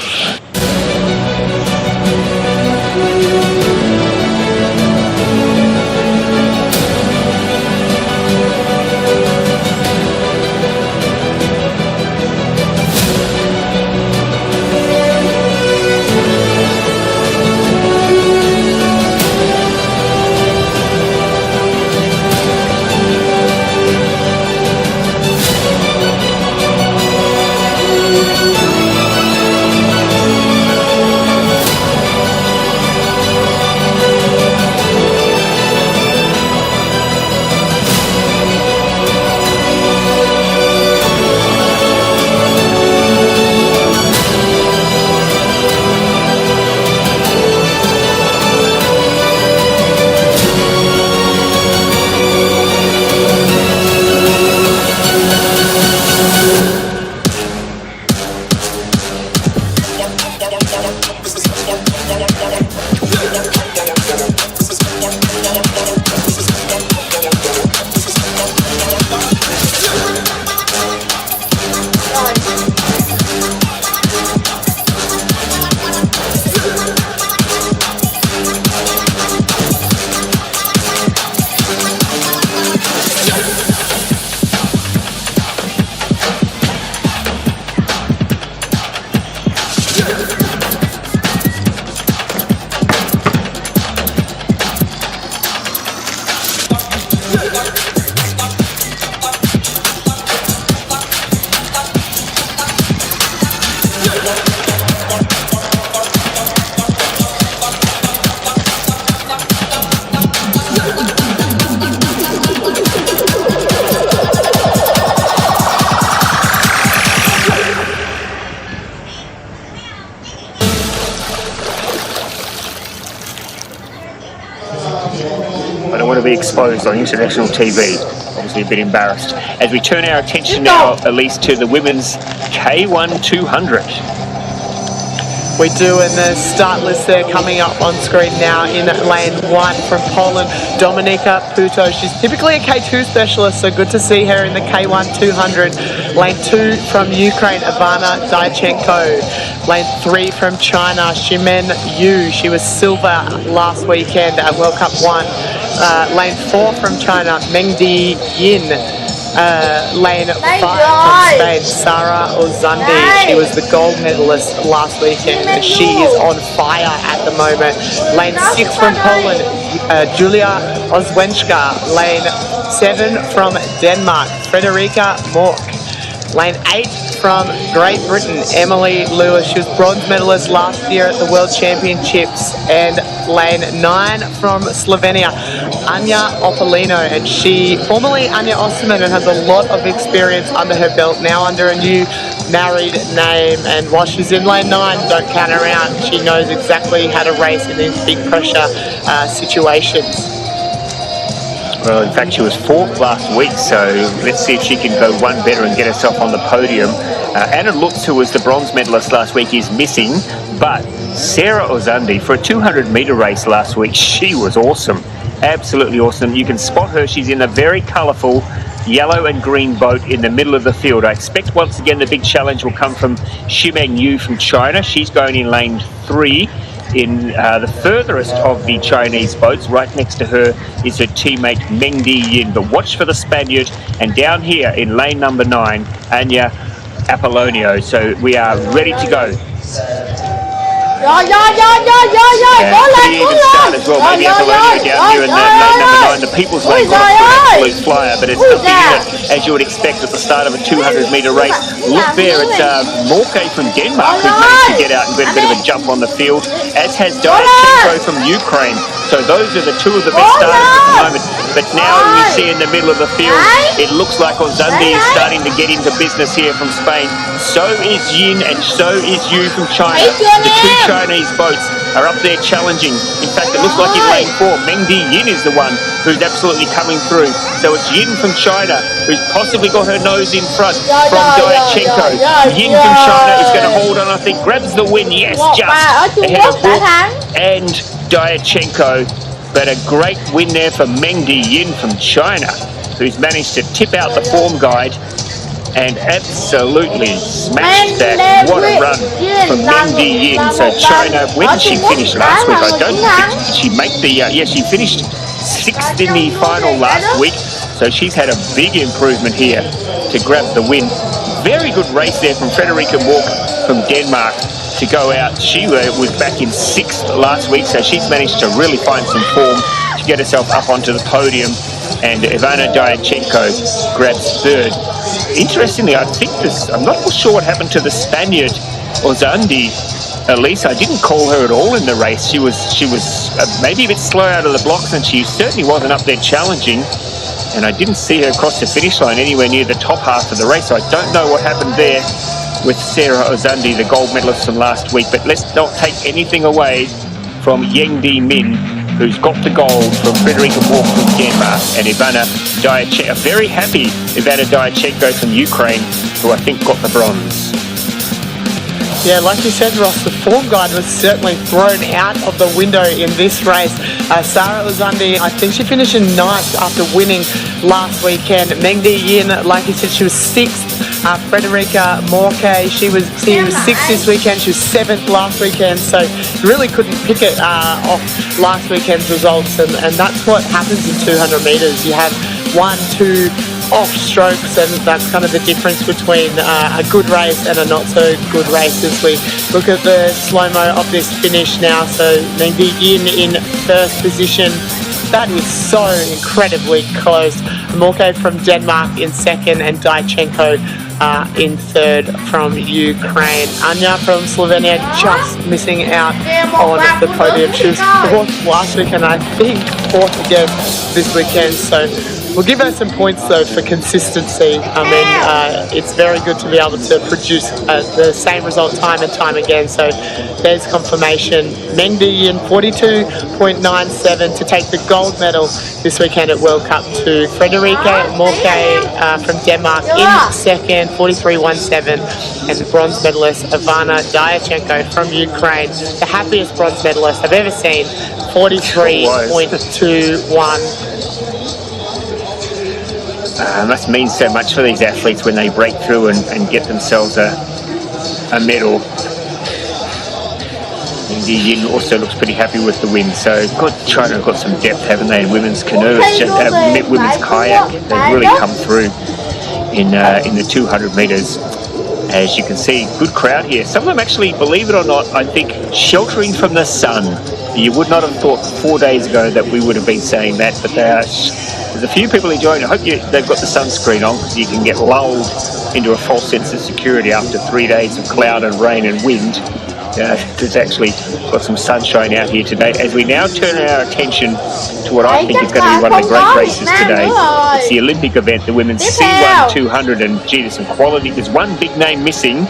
I don't want to be exposed on international TV. Obviously a bit embarrassed. As we turn our attention now, at least, to the women's K1 200. We do, and the start list there coming up on screen now. In lane 1 from Poland, Dominika Puto. She's typically a K2 specialist, so good to see her in the K1 200. Lane 2 from Ukraine, Ivana Dyachenko. Lane 3 from China, Ximen Yu. She was silver last weekend at World Cup 1. Lane 4 from China, Mengdi Yin. Lane 5 from Spain, Sara Ozandi. She was the gold medalist last weekend and she is on fire at the moment. Lane 6 from Poland, Julia Ozwenska. Lane 7 from Denmark, Frederica Mork. Lane 8 from Great Britain, Emily Lewis. She was bronze medalist last year at the World Championships. And lane 9 from Slovenia, Anja Opolino. And she, formerly Anja Osterman, and has a lot of experience under her belt, now under a new married name. And while she's in lane 9, don't count her out. She knows exactly how to race in these big pressure situations. Well, in fact, she was 4th last week, so let's see if she can go one better and get herself on the podium. Anna Lutz, who was the bronze medalist last week, is missing, but Sarah Ozandi, for a 200-metre race last week, she was awesome. Absolutely awesome. You can spot her. She's in a very colourful yellow and green boat in the middle of the field. I expect once again the big challenge will come from Ximen Yu from China. She's going in lane 3. In the furthest of the Chinese boats. Right next to her is her teammate Mengdi Yin. But watch for the Spaniard, and down here in lane number 9, Anja Apollonio. So we are ready to go. Rồi. As well. Maybe Apollonio down here in lane number 9, the People's Lane, got an absolute flyer, but it's nothing in it, as you would expect at the start of a 200-metre race. Look there, it's Morke from Denmark who's managed to get out and get a bit of a jump on the field, as has Dyachenko from Ukraine. So those are the two of the best starters at the moment. But now we see in the middle of the field, it looks like Ozandi is starting to get into business here from Spain. So is Yin and so is Yu from China. The two Chinese boats are up there challenging. In fact, it looks like in lane 4, Mengdi Yin is the one who's absolutely coming through. So it's Yin from China, who's possibly got her nose in front from Diachenko. Yin from China is going to hold on, I think, grabs the win, yes, just ahead of Quốc and Diachenko. But a great win there for Mengdi Yin from China, who's managed to tip out the form guide and absolutely smashed that. What a run from Mengdi Yin. So China, where did she finish last week? I don't think she made the, yeah, she finished 6th in the final last week. So she's had a big improvement here to grab the win. Very good race there from Frederica Walk from Denmark to go out. She was back in 6th last week, so she's managed to really find some form to get herself up onto the podium. And Ivana Diachenko grabs 3rd. Interestingly, I think this, I'm not sure what happened to the Spaniard, Ozandi. Elise, I didn't call her at all in the race. She was maybe a bit slow out of the blocks, and she certainly wasn't up there challenging. And I didn't see her cross the finish line anywhere near the top half of the race. So I don't know what happened there with Sarah Ozandi, the gold medalist from last week. But let's not take anything away from Mengdi Yin, who's got the gold from Frederica Walk from Denmark, and Ivana Diachenko, a very happy Ivana Diachenko from Ukraine, who I think got the bronze. Yeah, like you said, Ross, the form guide was certainly thrown out of the window in this race. Sarah Ozandi, I think she finished in 9th after winning last weekend. Mengdi Yin, like you said, she was 6th. Frederica Morke, she was 6th this weekend. She was 7th last weekend, so really couldn't pick it off last weekend's results. And that's what happens in 200 metres. You have 1, 2 off strokes, and that's kind of the difference between a good race and a not so good race as we look at the slow-mo of this finish now. So Mengdi Yin in 1st position. That is so incredibly close. Morke from Denmark in 2nd, and Diachenko in 3rd from Ukraine. Anya from Slovenia just missing out on the podium. She was 4th last week, and I think 4th again this weekend. So we'll give her some points though for consistency. I mean, it's very good to be able to produce the same result time and time again. So there's confirmation. Mengdi Yin 42.97 to take the gold medal this weekend at World Cup 2. Frederica Morke from Denmark in 2nd, 43.17, and the bronze medalist Ivana Diachenko from Ukraine, the happiest bronze medalist I've ever seen, 43.21. Must mean so much for these athletes when they break through and get themselves a medal. Mengdi Yin also looks pretty happy with the win. So China have got some depth, haven't they, in women's canoe, women's kayak. They've really come through in the 200 metres. As you can see, good crowd here. Some of them actually, believe it or not, I think sheltering from the sun. You would not have thought 4 days ago that we would have been saying that, but there's a few people enjoying it. I hope they've got the sunscreen on, because you can get lulled into a false sense of security after 3 days of cloud and rain and wind. There's actually got some sunshine out here today, as we now turn our attention to what I think is going to be one of the great races today. It's the Olympic event, the women's C1 200, and gee, there's some quality. There's one big name missing,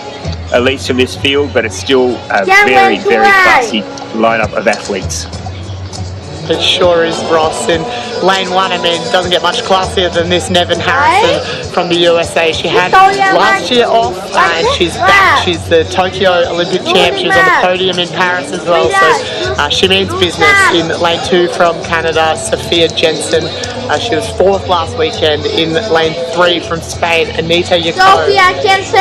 at least from this field, but it's still a very, very classy lineup of athletes. It sure is, Ross. In lane 1, I mean, doesn't get much classier than this. Nevin Harrison from the USA. She had last year off, and she's back. She's the Tokyo Olympic champ. She was on the podium in Paris as well, so she means business. In lane 2 from Canada, Sophia Jensen. She was 4th last weekend. In lane 3 from Spain, Anita Yako.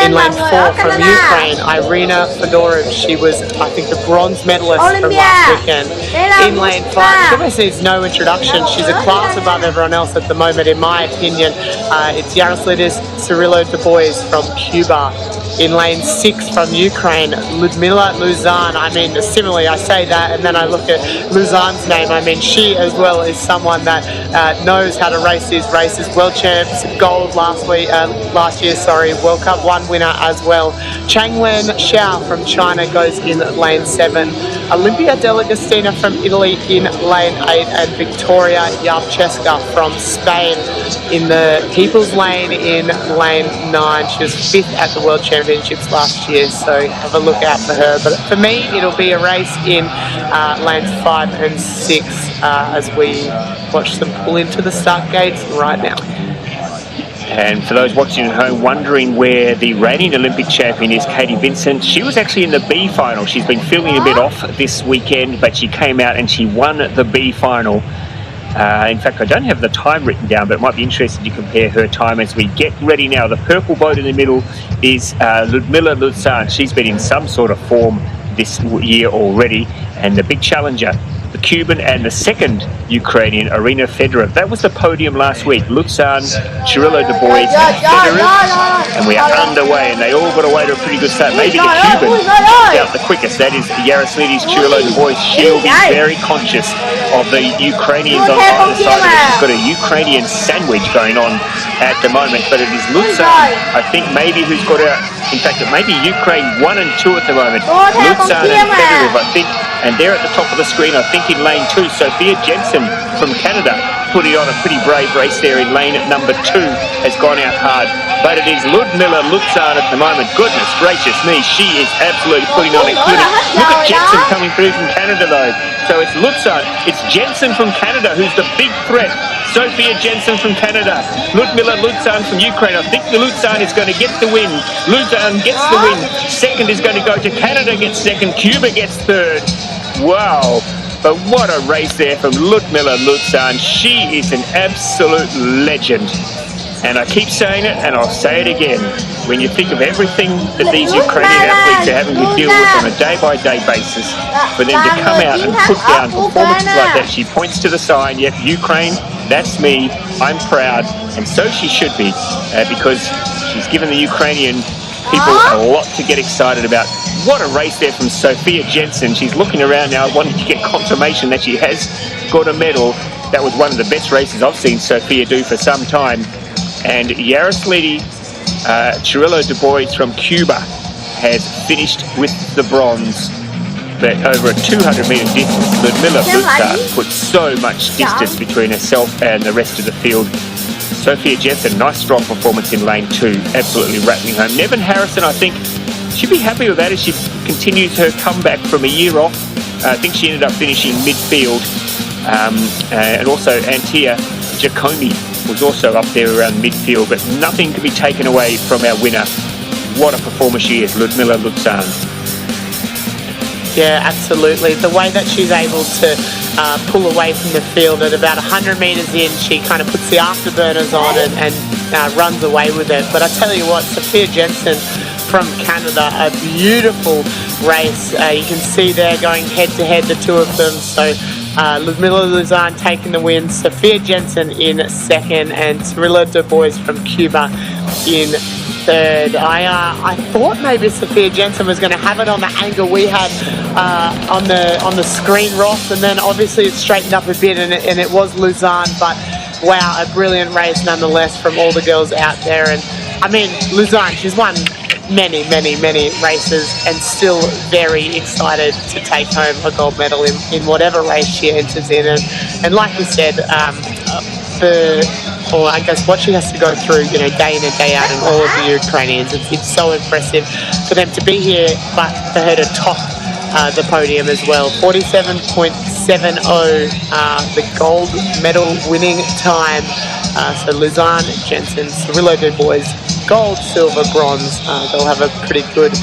In lane 4 from Ukraine, Irina Fedorov. She was, I think, the bronze medalist from last weekend. In lane 5, she almost needs no introduction. She's a class above everyone else at the moment, in my opinion. It's Yaroslidis Cirillo Dubois from Cuba. In lane 6 from Ukraine, Ludmila Luzan. I mean, similarly, I say that, and then I look at Luzan's name. I mean, she as well is someone that knows how to race these races. World champs, gold last year, World Cup 1 winner as well. Changwen Xiao from China goes in lane 7. Olympia Delagostina from Italy in lane 8, and Victoria Yavcheska from Spain in the people's lane in lane 9. She was 5th at the World Championships Championships last year, so have a look out for her. But for me, it'll be a race in lanes 5 and 6 as we watch them pull into the start gates right now. And for those watching at home wondering where the reigning Olympic champion is, Katie Vincent, she was actually in the B final. She's been feeling a bit off this weekend, but she came out and she won the B final. In fact, I don't have the time written down, but it might be interesting to compare her time as we get ready now. The purple boat in the middle is Ludmila Luzan. She's been in some sort of form this year already. And the big challenger, the Cuban and the second Ukrainian, Arina Fedorov. That was the podium last week. Luzan, Cirillo Du Bois, Fedorov. And we are underway, and they all got away to a pretty good start. Maybe the Cuban out the quickest. That is Yaroslides Cirillo Du Bois. She'll be very conscious of the Ukrainians on either side of it. She's got a Ukrainian sandwich going on at the moment, but it is Luzan, I think, maybe who's got a... In fact, it may be Ukraine 1 and 2 at the moment. Luzan and Fedorov, I think, and they're at the top of the screen, I think, in lane 2. Sophia Jensen from Canada putting on a pretty brave race there in lane number 2, has gone out hard. But it is Ludmila Luzan at the moment. Goodness gracious me, she is absolutely putting on a clinic. Look at Jensen coming through from Canada though. So it's Luzan, it's Jensen from Canada who's the big threat. Sophia Jensen from Canada, Ludmila Luzan from Ukraine. I think the Luzan is going to get the win. Luzan gets the win. Second is going to go to Canada, gets second. Cuba gets third. Wow. But what a race there from Ludmila Luzan. She is an absolute legend. And I keep saying it, and I'll say it again. When you think of everything that these Ukrainian athletes are having to deal with on a day-by-day basis, for them to come out and put down performances like that, she points to the sign, yep, Ukraine, that's me, I'm proud, and so she should be, because she's given the Ukrainian people a lot to get excited about. What a race there from Sophia Jensen. She's looking around now, wanting to get confirmation that she has got a medal. That was one of the best races I've seen Sophia do for some time. And Yaroslides Cirillo Du Bois from Cuba has finished with the bronze. But over a 200-metre distance, Ludmila Luzan put so much distance between herself and the rest of the field. Sophia Jensen, nice strong performance in lane 2, absolutely rattling home. Nevin Harrison, I think, she'd be happy with that as she continues her comeback from a year off. I think she ended up finishing midfield. And also Antia Giacomi was also up there around midfield, but nothing can be taken away from our winner. What a performer she is, Ludmila Luzan. Yeah, absolutely. The way that she's able to pull away from the field at about 100 metres in, she kind of puts the afterburners on and runs away with it. But I tell you what, Sophia Jensen from Canada, a beautiful race. You can see there going head-to-head, the two of them. So Ludmila Luzan taking the win, Sophia Jensen in second, and Cirillo Du Bois from Cuba in third. I thought maybe Sophia Jensen was going to have it on the angle we had on the screen, Ross, and then obviously it straightened up a bit, and it was Luzan. But wow, a brilliant race nonetheless from all the girls out there. And I mean, Luzan, she's won many races and still very excited to take home a gold medal in whatever race she enters in. And like we said, or I guess what she has to go through, you know, day in and day out, and all of the Ukrainians, it's so impressive for them to be here, but for her to top the podium as well. 47.70, the gold medal winning time. So Luzan, Jensen, Cirillo Du Bois, gold, silver, bronze. They'll have a pretty good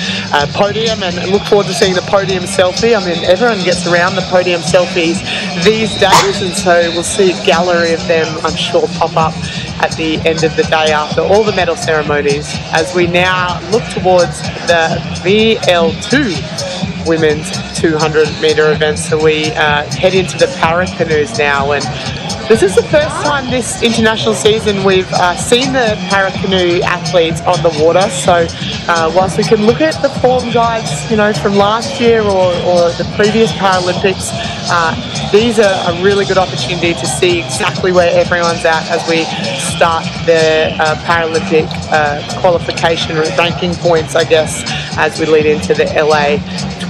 podium, and look forward to seeing the podium selfie. I mean, everyone gets around the podium selfies these days, and so we'll see a gallery of them, I'm sure, pop up at the end of the day after all the medal ceremonies, as we now look towards the VL2 women's 200-metre event. So we head into the para canoes now, and this is the first time this international season we've seen the para canoe athletes on the water. So whilst we can look at the form guides, you know, from last year or the previous Paralympics, these are a really good opportunity to see exactly where everyone's at as we start the Paralympic qualification ranking points, I guess, as we lead into the LA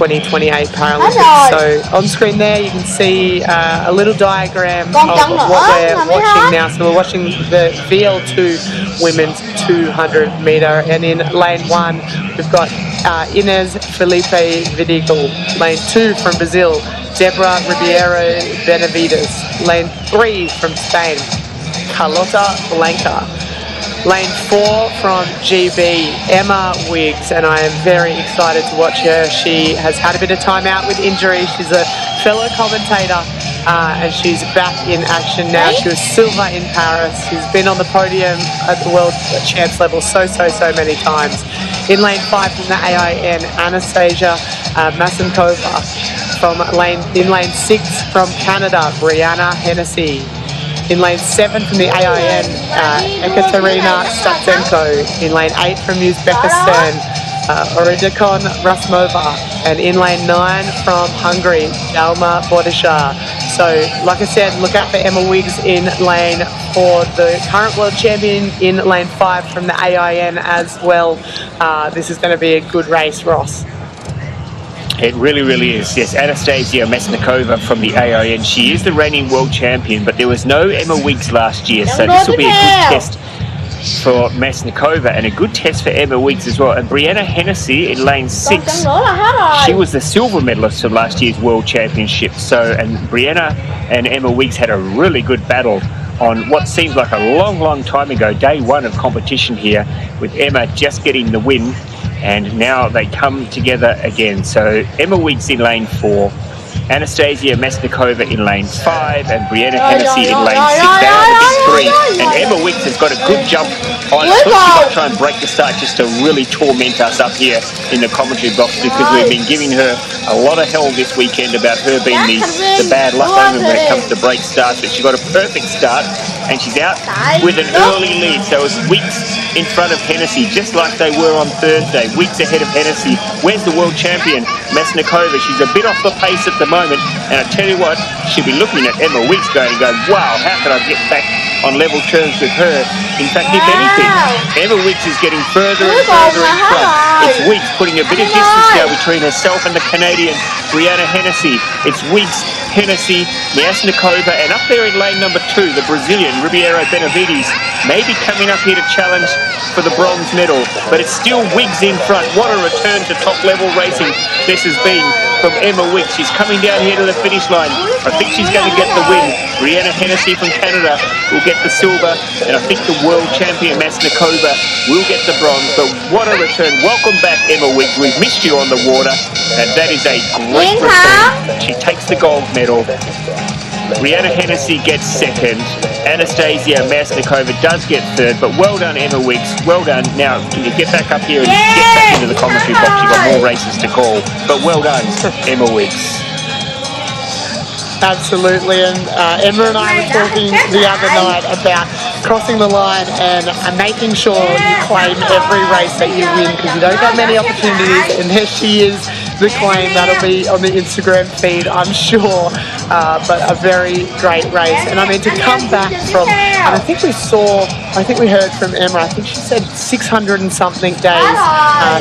2028 Paralympics. So on screen there you can see a little diagram of what we're watching now. So we're watching the VL2 women's 200 metre, and in lane 1 we've got Inês Felipe Vidigal. Lane 2 from Brazil, Debra Ribeiro Benavides. Lane 3 from Spain, Carlota Blanca. Lane 4 from GB, Emma Wiggs, and I am very excited to watch her. She has had a bit of time out with injury. She's a fellow commentator and she's back in action now. She was silver in Paris. She's been on the podium at the World Champs level so many times. In lane 5 from the AIN, Anastasia Masenkova. In lane 6 from Canada, Brianna Hennessy. In lane 7 from the AIN, Ekaterina Statsenko. In lane 8 from Uzbekistan, Oridikon Rasmova. And in lane 9 from Hungary, Dalma Bordishar. So, like I said, look out for Emma Wiggs in lane 4, the current world champion in lane 5 from the AIN as well. This is going to be a good race, Ross. It really is. Yes, Anastasia Masnikova from the AIN. She is the reigning world champion, but there was no Emma Wiggs last year, so this will be a good test for Masnikova and a good test for Emma Wiggs as well. And Brianna Hennessy in lane 6, she was the silver medalist of last year's world championship. So, and Brianna and Emma Wiggs had a really good battle on what seems like a long time ago, day 1 of competition here, with Emma just getting the win. And now they come together again. So Emma Wiggs in lane 4, Anastasia Masnikova in lane 5, and Brianna Hennessy in lane 6. They are the big 3. And Emma Wiggs has got a good jump on. I thought she might try and break the start just to really torment us up here in the commentary box, because we've been giving her a lot of hell this weekend about her being the bad luck omen when it comes to break starts. But she got a perfect start, and she's out with an early lead. So it's Wiggs in front of Hennessy, just like they were on Thursday. Wiggs ahead of Hennessy. Where's the world champion, Masnikova? She's a bit off the pace at the moment, and I tell you what, she'll be looking at Emma Wiggs going, wow, how can I get back on level terms with her? In fact, if anything, Emma Wiggs is getting further and further in front. It's Wiggs putting a bit of distance now between herself and the Canadian Brianna Hennessy. It's Wiggs, Hennessy, Masnikova, and up there in lane number 2, the Brazilian Ribeiro Benavides, maybe coming up here to challenge for the bronze medal, but it's still Wiggs in front. What a return to top level racing this has been from Emma Wiggs. She's coming down here to the finish line. I think she's going to get the win. Brianna Hennessy from Canada will get the silver, and I think the world champion Masnikova will get the bronze. But what a return. Welcome back, Emma Wiggs. We've missed you on the water, and that is a great return. She takes the gold medal. Brianna Hennessy gets second. Anastasia Masnikova does get third, but well done, Emma Wiggs. Well done. Now, can you get back up here and get back into the commentary box? You've got more races to call. But well done, Emma Wiggs. Absolutely, and Emma and I were talking the other night about crossing the line and making sure you claim every race that you win, because you don't get many opportunities, and there she is, the claim. That'll be on the Instagram feed, I'm sure, but a very great race. And I mean, to come back from, and I think we heard from Emma, I think she said 600 and something days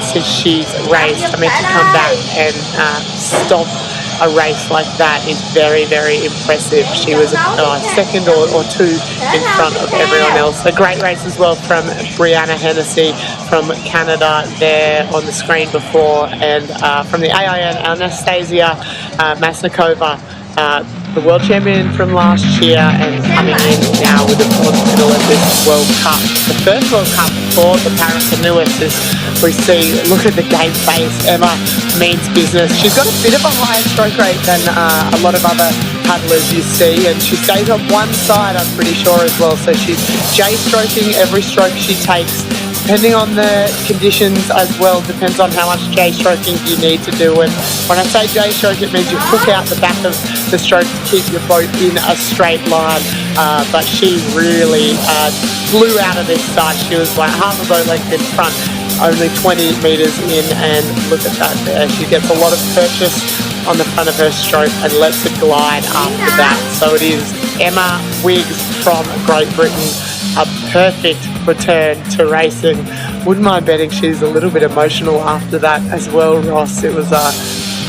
since she's raced. I mean, to come back and stop a race like that is very impressive. She was second or 2 in front of everyone else. A great race as well from Brianna Hennessy from Canada there on the screen before, and from the AIN, Anastasia Masnikova, the world champion from last year, and coming in now with a bronze medal at this World Cup. The first World Cup for the Paracanoeists, as we see, look at the game face. Emma means business. She's got a bit of a higher stroke rate than a lot of other paddlers you see, and she stays on one side, I'm pretty sure, as well. So she's J-stroking every stroke she takes, depending on the conditions as well. Depends on how much J-stroking you need to do. And when I say J-stroke, it means you hook out the back of the stroke to keep your boat in a straight line. But she really flew out of this start. She was like half a boat length in front, only 20 metres in, and look at that there. She gets a lot of purchase on the front of her stroke and lets it glide after that. So it is Emma Wiggs from Great Britain. A perfect return to racing. Wouldn't mind betting she's a little bit emotional after that as well, Ross. It was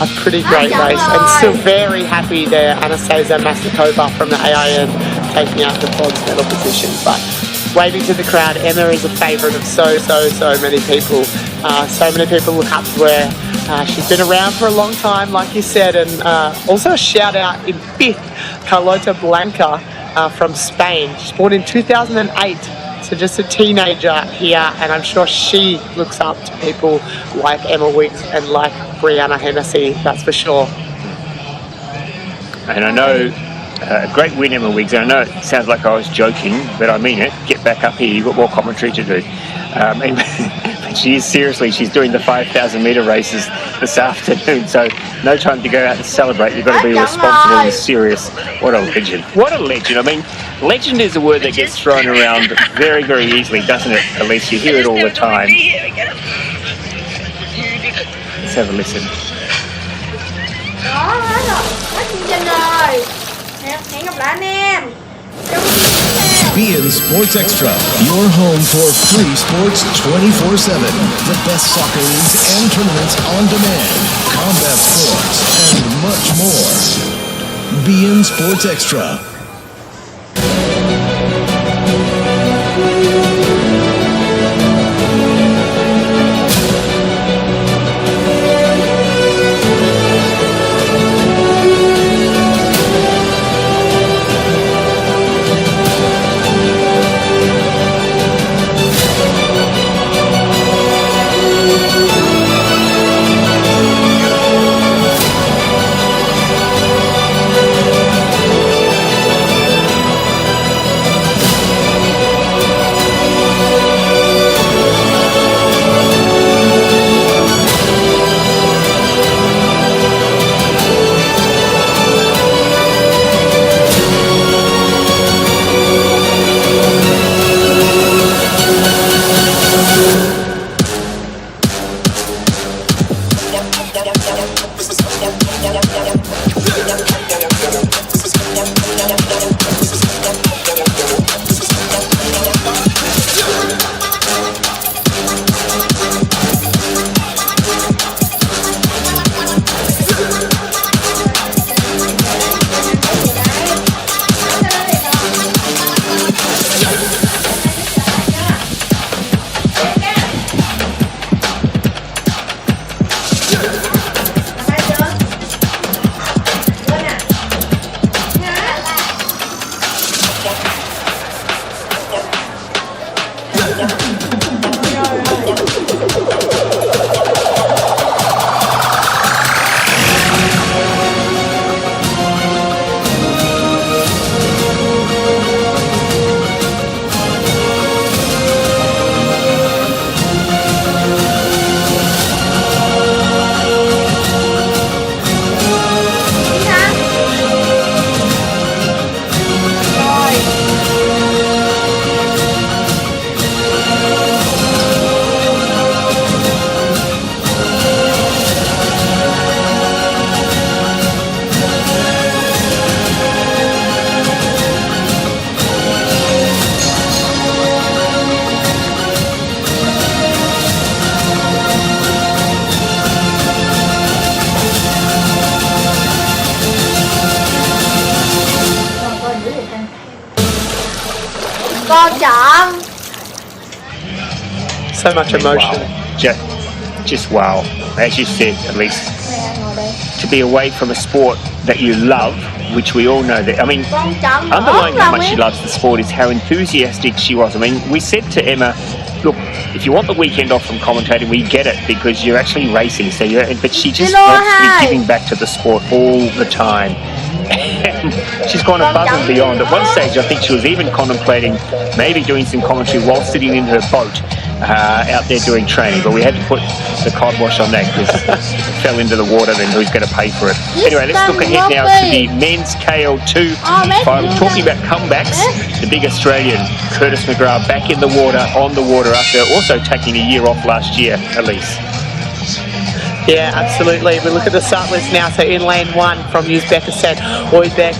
a pretty great race, and still very happy there, Anastasia Masakova from the AIN taking out the bronze medal position. But waving to the crowd, Emma is a favourite of so many people. So many people look up to her. She's been around for a long time, like you said, and also a shout out in 5th, Carlota Blanca from Spain. She's born in 2008. So just a teenager here, and I'm sure she looks up to people like Emma Wiggs and like Brianna Hennessy, that's for sure. And I know a great win, Emma Wiggs. I know it sounds like I was joking, but I mean it. Get back up here, you've got more commentary to do. But she is seriously, she's doing the 5,000 metre races this afternoon, so no time to go out and celebrate. You've got to be responsible and serious. What a legend. What a legend. I mean, legend is a word that gets thrown around very, very easily, doesn't it? At least you hear it all the time. Let's have a listen. beIN Sports Extra, your home for free sports 24/7. The best soccer leagues and tournaments on demand, combat sports, and much more. beIN Sports Extra. So much emotion. Wow. Just wow. As you said, at least to be away from a sport that you love, which we all know that. I mean, underlying how much she loves the sport is how enthusiastic she was. I mean, we said to Emma, look, if you want the weekend off from commentating, we get it because you're actually racing. So but she just wants to be giving back to the sport all the time. And she's gone above and beyond. At one stage, I think she was even contemplating maybe doing some commentary while sitting in her boat out there doing training. But we had to put the cod wash on that because if it fell into the water, then who's going to pay for it? Anyway, let's look ahead now to the men's KL2 final. Talking about comebacks, the big Australian, Curtis McGrath, back in the water, on the water after also taking a year off last year, Elise. Yeah, absolutely. We look at the start list now. So in lane 1 from Uzbekistan, Oybek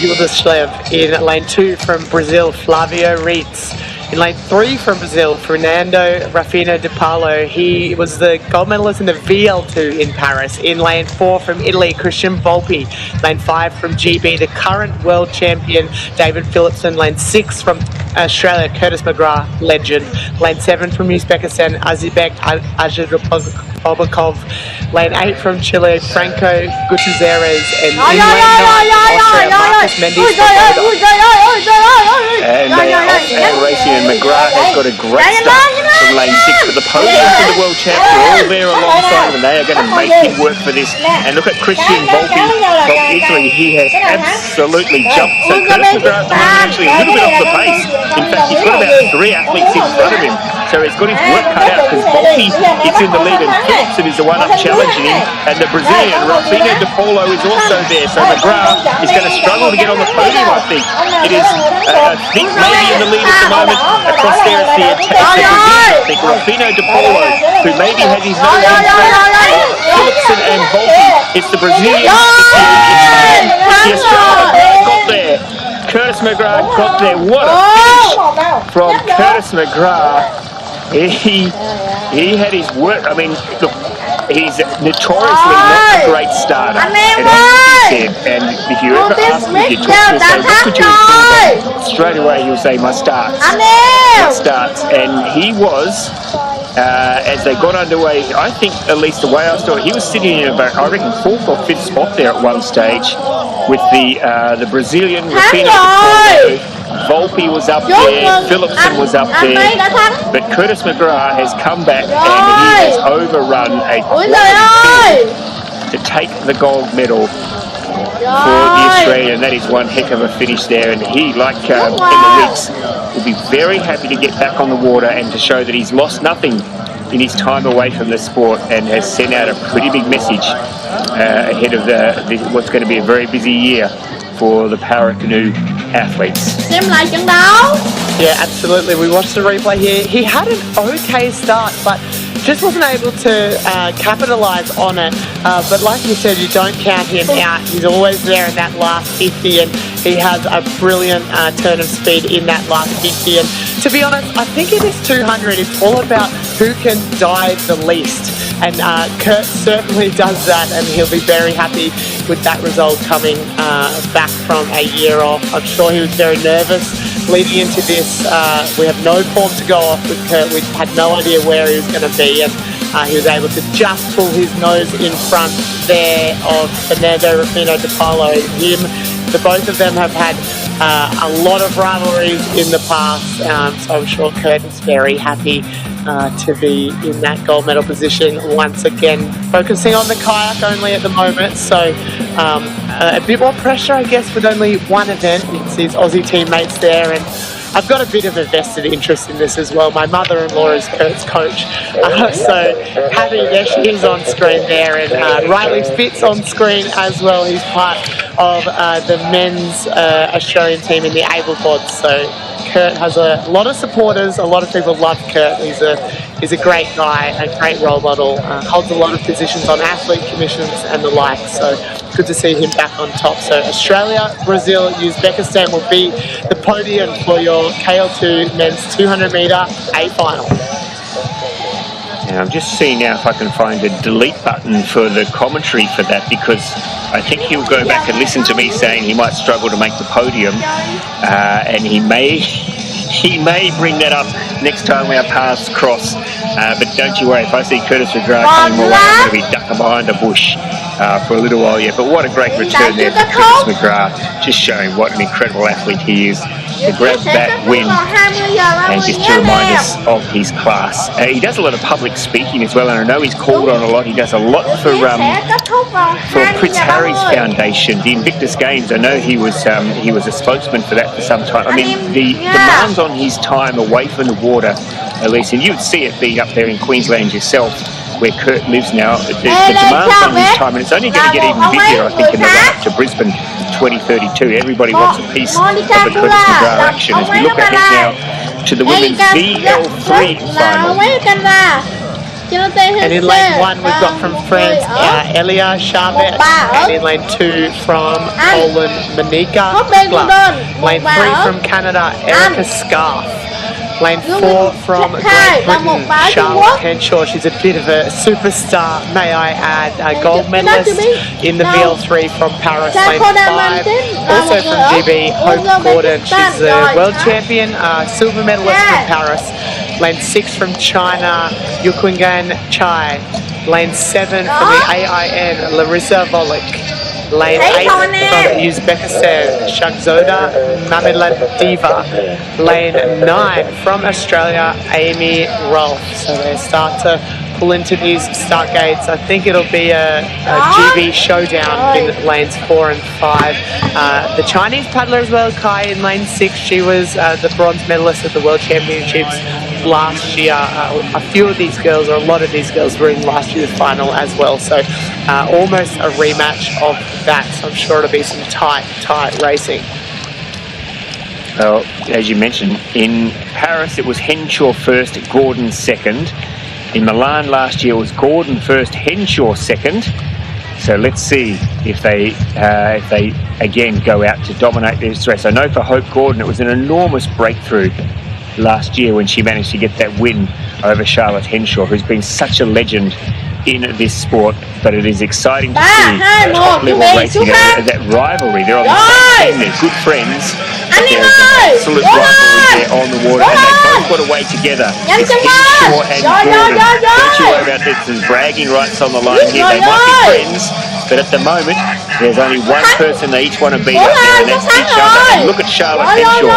Yildizev. In lane 2 from Brazil, Flavio Reitz. In lane 3 from Brazil, Fernando Rafino de Paulo. He was the gold medalist in the VL2 in Paris. In lane 4 from Italy, Christian Volpi. Lane 5 from GB, the current world champion, David Philipson. Lane 6 from Australia, Curtis McGrath, legend. Lane 7 from Uzbekistan, Azizbek Azizbekov. Lane 8 from Chile, Franco Gutierrez. And in lane 9, Austria, Marcus Mendes. And they are off and racing, and McGrath has got a great start from lane 6 for the podium for the world champ. They're all there alongside him, and they are going to make him work for this. And look at Christian Volpi from Italy. He has absolutely jumped. So Curtis McGrath is actually a little bit off the pace. In fact, he's got about 3 athletes in front of him. So he's got his work cut out because Volpi is in the lead and Philipson is the one up challenging him. And the Brazilian, Rafino de Paulo, is also there. So McGrath is going to struggle to get on the podium, I think. It is, I think, maybe in the lead at the moment. Across there, it's the attack. I think Rafino de Paulo, who maybe had his nose in front of Philipson and Volpi. It's the Brazilian. The Australian got there. Curtis McGrath got there. What a finish from Curtis McGrath. He had his work. I mean, look, he's notoriously not a great starter. And if you ever ask him, if you talk to him, say, what could you improve on? Straight away he'll say, my starts. My starts. And he was, as they got underway, I think, at least the way I saw it, he was sitting in about, I reckon, 4th or 5th spot there at one stage with the Brazilian Rafino de Paulo. Volpi was up there, Philipson was up there, but Curtis McGrath has come back and he has overrun a quality to take the gold medal for the Australian. That is one heck of a finish there, and he, like Emma Weeks, will be very happy to get back on the water and to show that he's lost nothing in his time away from the sport and has sent out a pretty big message ahead of what's going to be a very busy year for the para canoe athletes. Yeah, absolutely. We watched the replay here. He had an okay start, but just wasn't able to capitalise on it. But like you said, you don't count him out. He's always there in that last 50, and he has a brilliant turn of speed in that last 50. And to be honest, I think in this 200, it's all about who can dive the least. And Kurt certainly does that, and he'll be very happy with that result coming back from a year off. I'm sure he was very nervous leading into this. We have no form to go off with Kurt. We had no idea where he was going to be, and he was able to just pull his nose in front there of Fernando Rafino de Paulo. The both of them have had a lot of rivalries in the past, so I'm sure Kurt is very happy to be in that gold medal position once again, focusing on the kayak only at the moment, so a bit more pressure, I guess, with only one event. It's his Aussie teammates there, and I've got a bit of a vested interest in this as well. My mother-in-law is Kurt's coach, so Hattie, there she is on screen there, and Riley Spitz on screen as well. He's part of the men's Australian team in the Able Pods, so Kurt has a lot of supporters. A lot of people love Kurt. He's a great guy, a great role model, holds a lot of positions on athlete commissions and the like, so good to see him back on top. So Australia, Brazil, Uzbekistan will be the podium for your KL2 men's 200 metre A final. And I'm just seeing now if I can find a delete button for the commentary for that, because I think he'll go back and listen to me saying he might struggle to make the podium, and he may bring that up next time our paths cross. But don't you worry, if I see Curtis McGrath coming my way, I'm going to be ducking behind a bush for a little while yet. But what a great return there for Curtis McGrath, just showing what an incredible athlete he is to grab that win and just to remind us of his class. He does a lot of public speaking as well, and I know he's called on a lot. He does a lot for Prince Harry's Foundation, the Invictus Games. I know he was a spokesman for that for some time. I mean, the demands on his time away from the water, at least, and you would see it being up there in Queensland yourself, where Kurt lives now, the demands on his time, and it's only going to get even busier, I think, in the run up to Brisbane 2032. Everybody wants a piece of the Curtis McGrath action as we look ahead now to the women's VL3 final. And in lane 1 we've got from France Elia Charbet, and in lane 2 from Poland Monika Sklar. Lane 3 from Canada Erica Scarf. Lane 4 from Great Britain, Charlotte Henshaw. She's a bit of a superstar, may I add. A gold medalist in the VL3 from Paris. Lane 5, also from GB, Hope Gordon. She's a world champion, silver medalist from Paris. Lane 6 from China, Yuqingan Chai. Lane 7 from the AIN, Larissa Volek. Lane 8 from Uzbekistan, Shahzoda Mamedladeva. Lane 9 from Australia, Amy Rolfe. So they start to pull into these start gates. I think it'll be a GB showdown in lanes 4 and 5. The Chinese paddler as well, Kai, in lane 6. She was the bronze medalist at the World Championships last year. A few of these girls, or a lot of these girls, were in last year's final as well. So almost a rematch of that. So I'm sure it'll be some tight racing. Well, as you mentioned, in Paris it was Henshaw first, Gordon second. In Milan last year it was Gordon first, Henshaw second. So let's see if they again go out to dominate this race. I know for Hope Gordon it was an enormous breakthrough last year when she managed to get that win over Charlotte Henshaw, who's been such a legend in this sport. But it is exciting to see top level racing, that rivalry. They're on the same team, they're good friends. There's an absolute rivalry there on the water, and they both got away together. It's Henshaw and Gordon. Don't you worry about this. There's bragging rights on the line here. They might be friends, but at the moment there's only one person they each want to beat up there, and that's each other. And look at Charlotte Henshaw.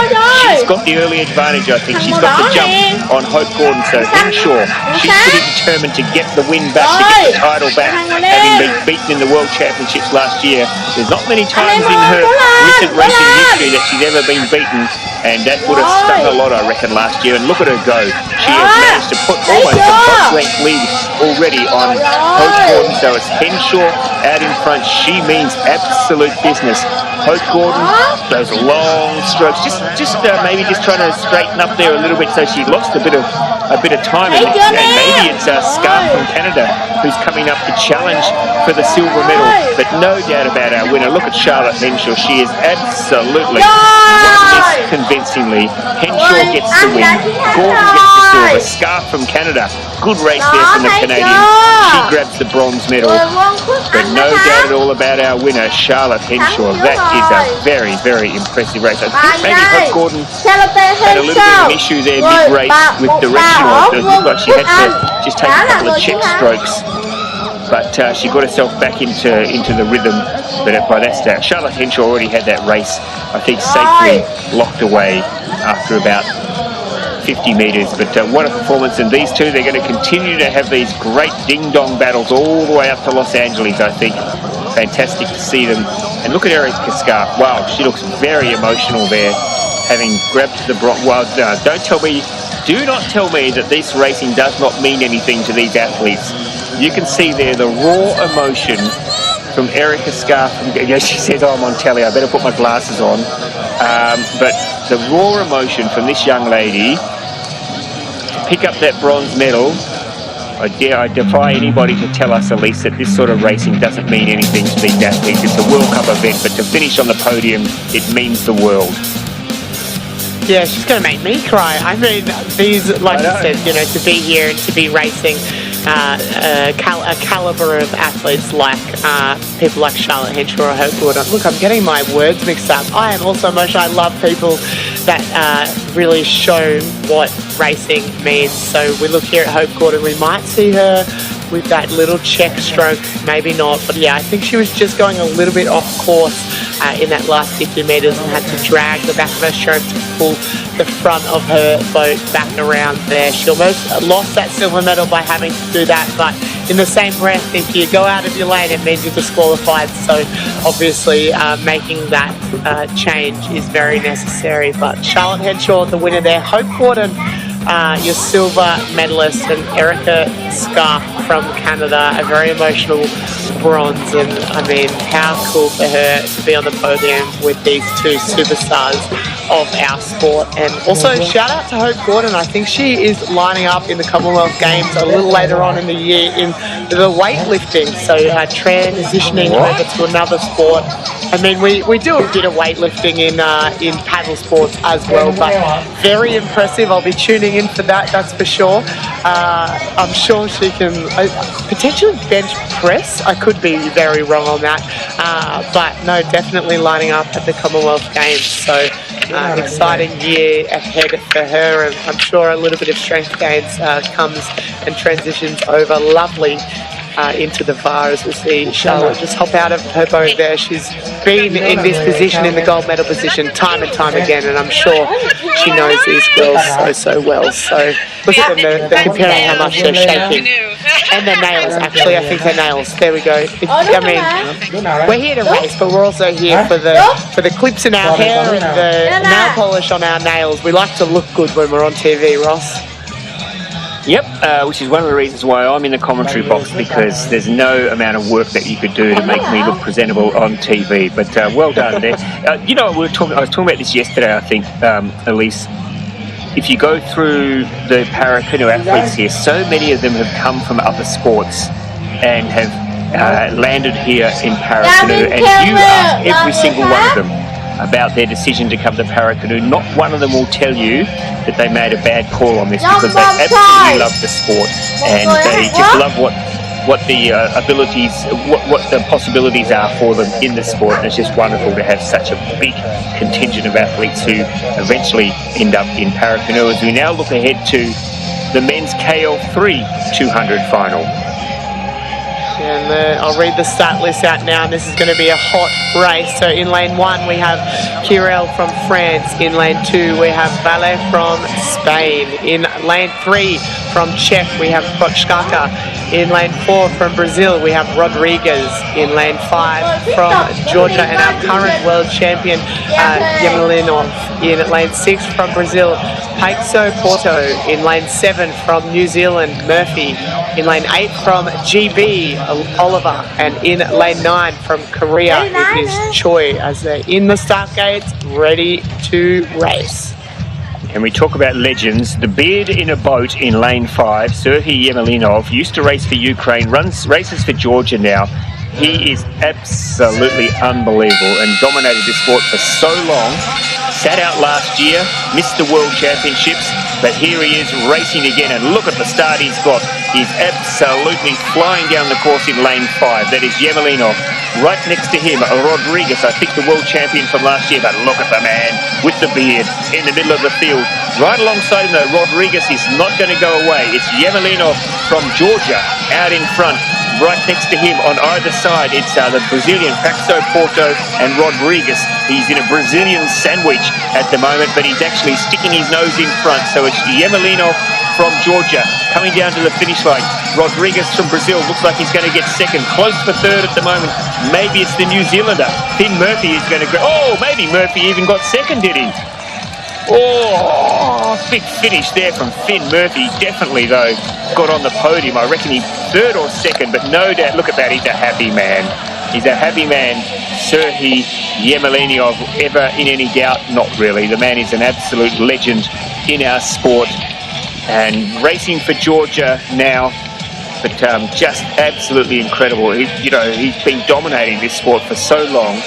She's got the early advantage, I think. She's got the jump on Hope Gordon. So Henshaw, she's pretty determined to get the win back, to get the title back, having been beaten in the World Championships last year. There's not many times in her recent racing history that she's ever been beaten, and that would have stung a lot, I reckon, last year. And look at her go. She has managed to put almost a top-ranked lead already on Hope Gordon. So it's Henshaw out in front. She means absolute business. Hope Gordon, those long strokes, just maybe just trying to straighten up there a little bit. So she lost a bit of time, and maybe it's Scar from Canada who's coming up to challenge for the silver medal. But no doubt about our winner. Look at Charlotte Henshaw. She is absolutely won this convincingly. Henshaw gets the win. Gordon gets the silver. Scar from Canada. Good race there from the Canadian. She grabs the bronze medal. But no doubt at all about our winner, Charlotte Henshaw. That is a very, very impressive race. I think maybe Hope Gordon had a little bit of an issue there mid-race with directional. It looked like she had to just take a couple of check strokes. But she got herself back into the rhythm. But by that stage, Charlotte Henshaw already had that race, I think, safely locked away after about 50 metres. But what a performance. And these two, they're going to continue to have these great ding-dong battles all the way up to Los Angeles, I think. Fantastic to see them. And look at Erica Scarf. Wow, she looks very emotional there, having grabbed the bronze. Well, no, do not tell me that this racing does not mean anything to these athletes. You can see there the raw emotion from Erica Scarf. She says, oh, I'm on telly, I better put my glasses on. But the raw emotion from this young lady to pick up that bronze medal, I defy anybody to tell us, Elise, that this sort of racing doesn't mean anything to these athletes. It's a World Cup event, but to finish on the podium, it means the world. Yeah, she's going to make me cry. I mean, these, like you said, to be here and to be racing a caliber of athletes like people like Charlotte Henshaw or Hope Gordon. Look, I'm getting my words mixed up. I am also emotional. I love people that really show what racing means. So we look here at Hope Gordon. We might see her with that little check stroke, maybe not, but yeah, I think she was just going a little bit off course in that last 50 metres and had to drag the back of her stroke to pull the front of her boat back around there. She almost lost that silver medal by having to do that, but in the same breath, if you go out of your lane, it means you're disqualified. So obviously making that change is very necessary. But Charlotte Henshaw, the winner there. Hope Gordon, your silver medalist, and Erica Scarf from Canada, a very emotional bronze. And I mean, how cool for her to be on the podium with these two superstars of our sport. And also shout out to Hope Gordon. I think she is lining up in the Commonwealth Games a little later on in the year in the weightlifting, so transitioning over to another sport. I mean, we do a bit of weightlifting in paddle sports as well, but very impressive. I'll be tuning in for that's for sure. I'm sure she can potentially bench press. I could be very wrong on that, but no, definitely lining up at the Commonwealth Games. So exciting year ahead for her, and I'm sure a little bit of strength gains comes and transitions over lovely into the VAR as we see Charlotte just hop out of her boat there. She's been in this position, in the gold medal position, time and time again, and I'm sure she knows these girls so well. So look at them, they're comparing how much they're shaking. And their nails, actually, I think their nails. There we go. I mean, we're here to race, but we're also here for the clips in our hair and the nail polish on our nails. We like to look good when we're on TV, Ross. Yep, which is one of the reasons why I'm in the commentary box, because there's no amount of work that you could do to make me look presentable on TV. But well done there. You know, I was talking about this yesterday, I think, Elise. If you go through the para-canoe athletes here, so many of them have come from other sports and have landed here in para-canoe, and you ask every single one of them about their decision to come to para-canoe. Not one of them will tell you that they made a bad call on this, because they absolutely love the sport and they just love what the abilities, what the possibilities are for them in the sport. And it's just wonderful to have such a big contingent of athletes who eventually end up in para-canoe, as we now look ahead to the men's KL3 200 final. And I'll read the start list out now, and this is going to be a hot race. So in lane 1 we have Kirel from France. In lane 2 we have Valle from Spain. In lane 3 from Czech we have Prochkaka. In lane 4 from Brazil we have Rodriguez. In lane 5 from Georgia and our current world champion Yemelinov. In lane 6 from Brazil, Paixo Porto. In lane 7 from New Zealand, Murphy. In lane 8 from GB, Oliver. And in lane 9 from Korea, it is Choi, as they're in the start gates, ready to race. And we talk about legends. The beard in a boat in lane 5, Serhiy Yemelinov, used to race for Ukraine, races for Georgia now. He is absolutely unbelievable and dominated this sport for so long. Sat out last year, missed the World Championships, but here he is racing again, and look at the start he's got. He's absolutely flying down the course in lane 5. That is Yemelinov. Right next to him, Rodriguez, I think the world champion from last year, but look at the man with the beard in the middle of the field. Right alongside him though, Rodriguez is not going to go away. It's Yemelinov from Georgia out in front. Right next to him on either side, it's the Brazilian Paixo Porto and Rodriguez. He's in a Brazilian sandwich at the moment, but he's actually sticking his nose in front. So it's Yemelinov from Georgia coming down to the finish line. Rodriguez from Brazil looks like he's going to get second. Close for third at the moment. Maybe it's the New Zealander. Finn Murphy is going to go. Oh, maybe Murphy even got second, did he? Oh, big finish there from Finn Murphy. Definitely, though, got on the podium. I reckon he's third or second, but no doubt, look at that, he's a happy man. He's a happy man. Serhiy Yemelinov, ever in any doubt? Not really. The man is an absolute legend in our sport and racing for Georgia now. But just absolutely incredible. He's been dominating this sport for so long.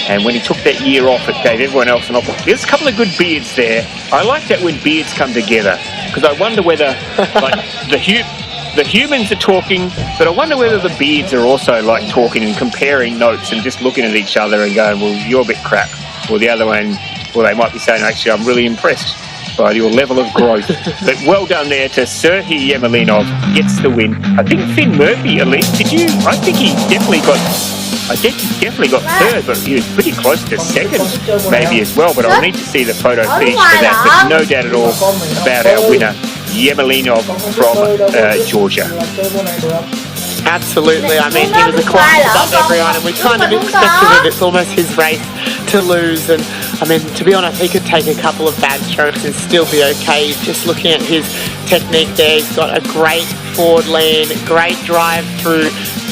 And when he took that year off, it gave everyone else an opportunity. There's a couple of good beards there. I like that when beards come together, because I wonder whether like the humans are talking, but I wonder whether the beards are also like talking and comparing notes and just looking at each other and going, well, you're a bit crap. Or the other one, well, they might be saying, actually, I'm really impressed by your level of growth. But well done there to Serhiy Yemelinov, gets the win. I think Finn Murphy, at least, I think he definitely got third, but he was pretty close to second maybe as well. But I'll need to see the photo finish for that. But no doubt at all about our winner, Yemelinov from Georgia. Absolutely. I mean, he was a class above everyone, and we kind of expected it. It's almost his race to lose. And I mean, to be honest, he could take a couple of bad strokes and still be okay. Just looking at his technique there, he's got a great forward lean, great drive through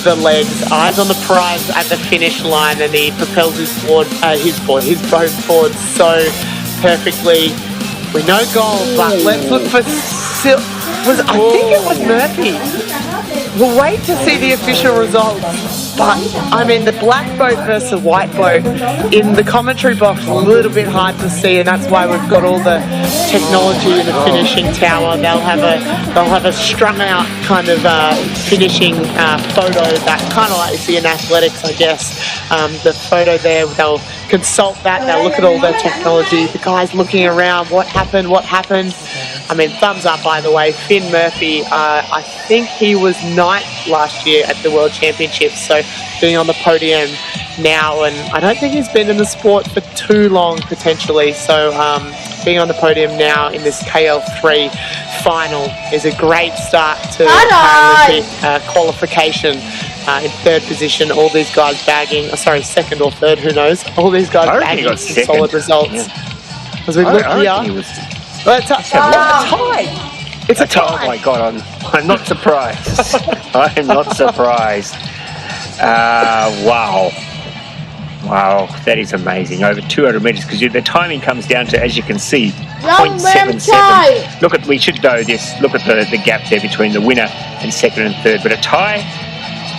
the legs, eyes on the prize at the finish line, and he propels his boat forward so perfectly. We know gold, but let's look for I think it was Murphy. We'll wait to see the official results. But, I mean, the black boat versus the white boat in the commentary box, a little bit hard to see, and that's why we've got all the technology in the finishing tower. They'll have a strung out kind of finishing photo that kind of like you see in athletics, I guess. The photo there, they'll consult that, they'll look at all their technology. The guys looking around, what happened? I mean, thumbs up, by the way. Finn Murphy, I think he was ninth last year at the World Championships, so being on the podium now, and I don't think he's been in the sport for too long, potentially, so being on the podium now in this KL3 final is a great start to Paralympic qualification. In third position, all these guys bagging, second or third, who knows, all these guys bagging some solid results. As we look here, it's a tie. It's a tie. Oh my God, I'm not surprised. I'm not surprised. Wow, that is amazing. Over 200 metres, because the timing comes down to, as you can see, 0.77. We should know this. Look at the gap there between the winner and second and third. But a tie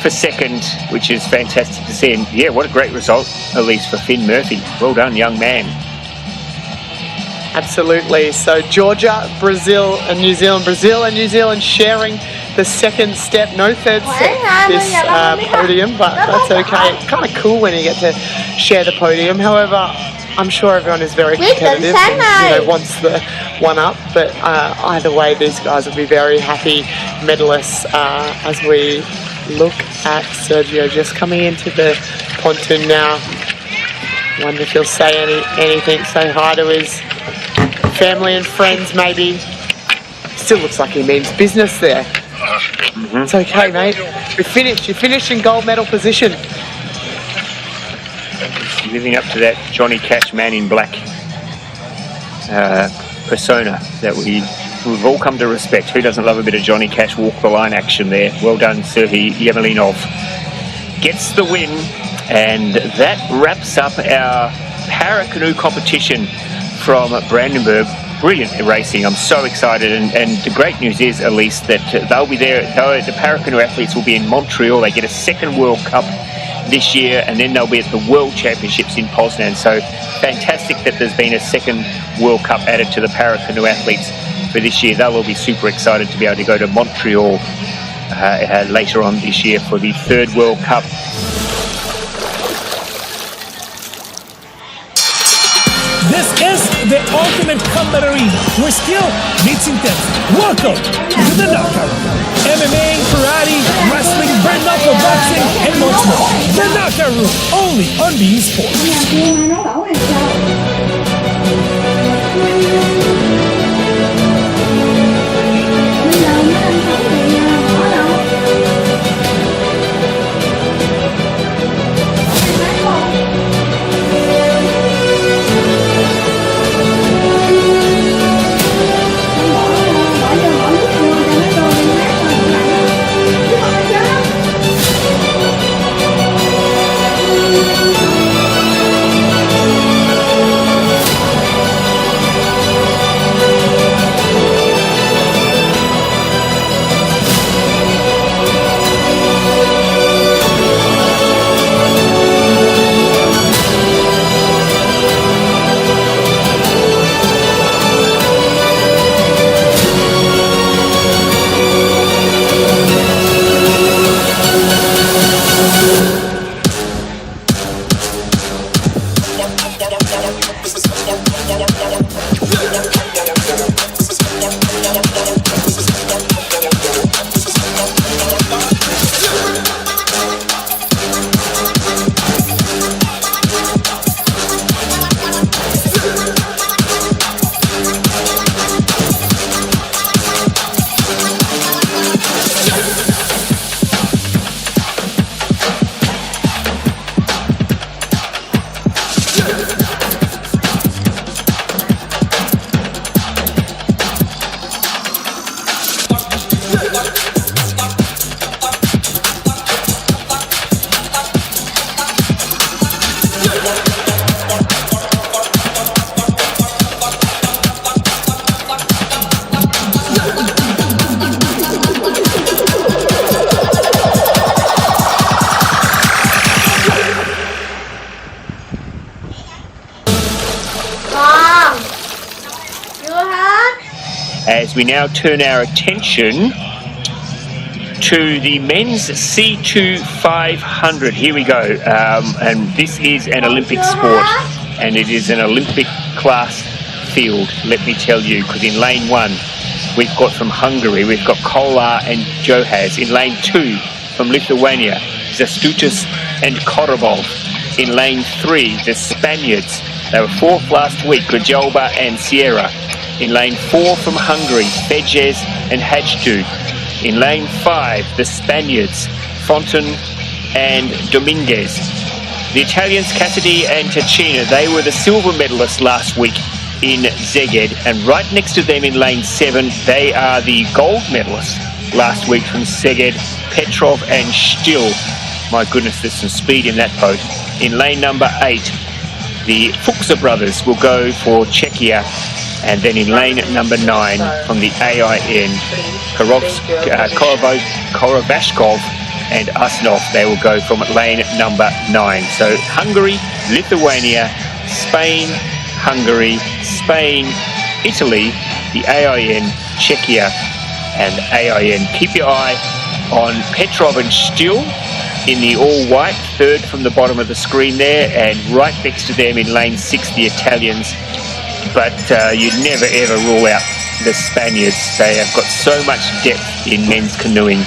for second, which is fantastic to see. And yeah, what a great result, at least for Finn Murphy. Well done, young man. Absolutely. So Georgia, Brazil and New Zealand. Brazil and New Zealand sharing the second step. No third step this podium, but that's okay. It's kind of cool when you get to share the podium. However, I'm sure everyone is very competitive and wants the one up. But either way, these guys will be very happy medalists as we look at Sergio just coming into the pontoon now. Wonder if he'll say anything, say hi to his family and friends maybe. Still looks like he means business there. It's okay, mate. We finished. You finished in gold medal position. Living up to that Johnny Cash Man in Black persona that we've all come to respect. Who doesn't love a bit of Johnny Cash walk the line action there? Well done, Sergei Yemelinov. Gets the win, and that wraps up our para canoe competition from Brandenburg. Brilliant racing. I'm so excited, and the great news is, at least, that they'll be there. The para canoe athletes will be in Montreal. They get a second World Cup this year, and then they'll be at the World Championships in Poznan. So fantastic that there's been a second World Cup added to the para canoe athletes for this year. They'll all be super excited to be able to go to Montreal later on this year for the third World Cup. This is the ultimate combat arena where skill meets intensity. Welcome to the knockout room. MMA, karate, wrestling, bare knuckle boxing, and much more. The knockout room, only on beIN Sports. as we now turn our attention to the men's C2 500. Here we go. And this is an Olympic sport, and it is an Olympic class field, let me tell you, because in lane 1, we've got from Hungary, we've got Kolar and Johas. In lane 2, from Lithuania, Zastutis and Korobov. In lane 3, the Spaniards. They were 4th last week, Grijalba and Sierra. In lane 4 from Hungary, Fejes and Hajdu. In lane 5, the Spaniards, Fonten and Dominguez. The Italians, Cassidy and Ticina, they were the silver medalists last week in Szeged. And right next to them in lane 7, they are the gold medalists last week from Szeged, Petrov and Still. My goodness, there's some speed in that boat. In lane number 8, the Fuchsa brothers will go for Czechia. And then in lane number 9, from the AIN, Korovashkov and Usnov, they will go from lane number 9. So Hungary, Lithuania, Spain, Hungary, Spain, Italy, the AIN, Czechia, and AIN. Keep your eye on Petrov and Still in the all-white, 3rd from the bottom of the screen there, and right next to them in lane 6, the Italians. But you'd never ever rule out the Spaniards. They have got so much depth in men's canoeing,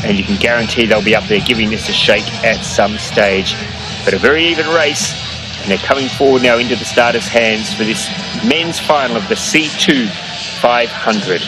and you can guarantee they'll be up there giving this a shake at some stage. But a very even race, and they're coming forward now into the starters' hands for this men's final of the C2 500.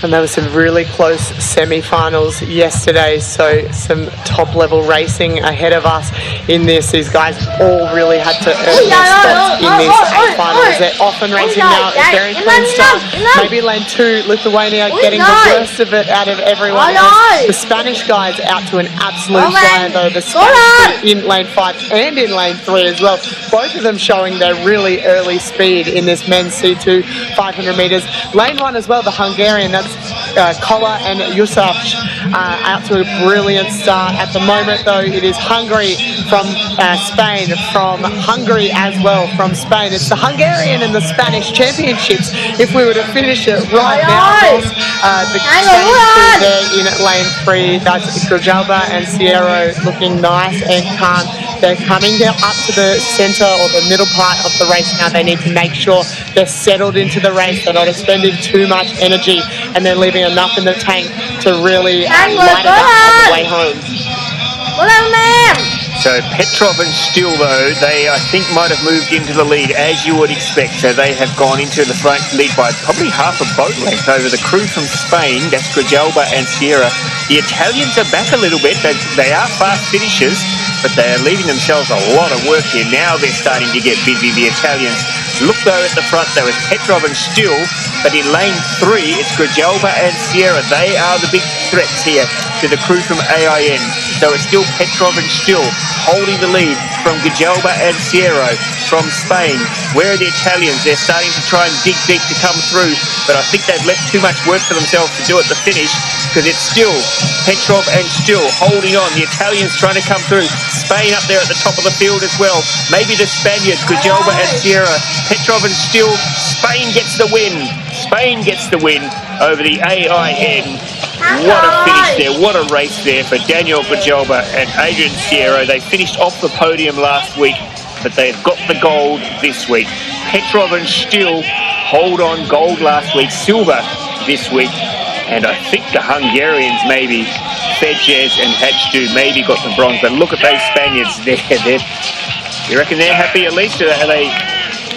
And there were some really close semi-finals yesterday, so some top-level racing ahead of us in this. These guys all really had to earn their spots in this A-finals. They're often racing now at very clean start. Maybe lane 2, Lithuania getting the worst of it out of everyone else. The Spanish guys out to an absolute flyer though. The Spanish in lane 5 and in lane 3 as well. Both of them showing their really early speed in this men's C2 500 metres. Lane 1 as well, the Hungarian, that's Kola and Yusuf out to a brilliant start. At the moment though, it is Hungary from Spain, from Hungary as well from Spain. It's the Hungarian and the Spanish championships if we were to finish it right now. The Spanish two there in lane 3, that's Grijalba and Sierra looking nice and calm. They're coming down up to the centre or the middle part of the race now. They need to make sure they're settled into the race. They're not expending too much energy, and they're leaving enough in the tank to really light it up on the way home. So Petrov and Still, though, they I think might have moved into the lead as you would expect. So they have gone into the front lead by probably half a boat length over the crew from Spain. That's Grijalba and Sierra. The Italians are back a little bit. They are fast finishers, but they are leaving themselves a lot of work here. Now they're starting to get busy, the Italians. Look though at the front, there is Petrov and Still, but in lane 3 it's Grijalba and Sierra. They are the big threats here to the crew from AIN. So it's still Petrov and Still holding the lead from Grijalba and Sierra from Spain. Where are the Italians? They're starting to try and dig deep to come through, but I think they've left too much work for themselves to do at the finish, because it's still Petrov and Still holding on. The Italians trying to come through. Spain up there at the top of the field as well. Maybe the Spaniards, Grijalba and Sierra. Petrov and Still. Spain gets the win. Spain gets the win over the AIN. What a finish there. What a race there for Daniel Grijalba and Adrian Sierra. They finished off the podium last week, but they've got the gold this week. Petrov and Still hold on, gold last week, silver this week. And I think the Hungarians maybe, Fejes and Hajdu maybe got the bronze. But look at those Spaniards there. You reckon they're happy at least? Or are they...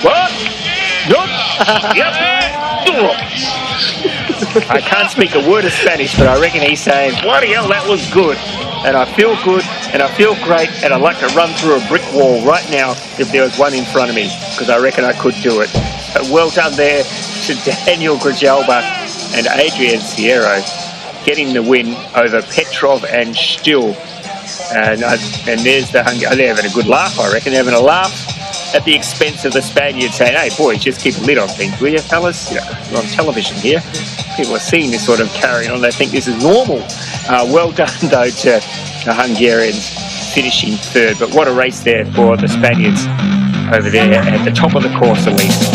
What? Yep. I can't speak a word of Spanish, but I reckon he's saying, bloody hell, that was good. And I feel good, and I feel great, and I'd like to run through a brick wall right now if there was one in front of me, because I reckon I could do it. But well done there to Daniel Grijalba and Adrian Sierra, getting the win over Petrov and Still. And there's the Hungarian. They're having a good laugh, I reckon. They're having a laugh at the expense of the Spaniards, saying, hey, boys, just keep a lid on things, will you, fellas? You know, we're on television here. People are seeing this sort of carrying on. They think this is normal. Well done, though, to the Hungarians finishing third. But what a race there for the Spaniards over there at the top of the course, at least.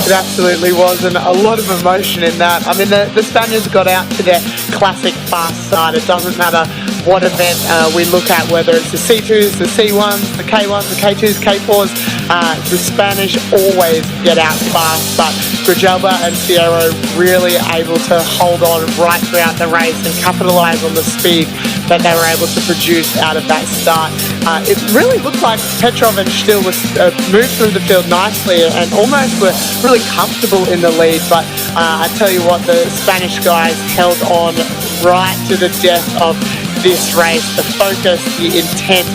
It absolutely was, and a lot of emotion in that. I mean, the Spaniards got out to their classic fast start. It doesn't matter what event we look at, whether it's the C2s, the C1s, the K1s, the K2s, K4s. The Spanish always get out fast, but Grijalba and Sierra really able to hold on right throughout the race and capitalize on the speed that they were able to produce out of that start. It really looked like Petrov and Still was moved through the field nicely and almost were really comfortable in the lead, but I tell you what, the Spanish guys held on right to the death of this race. The focus, the intent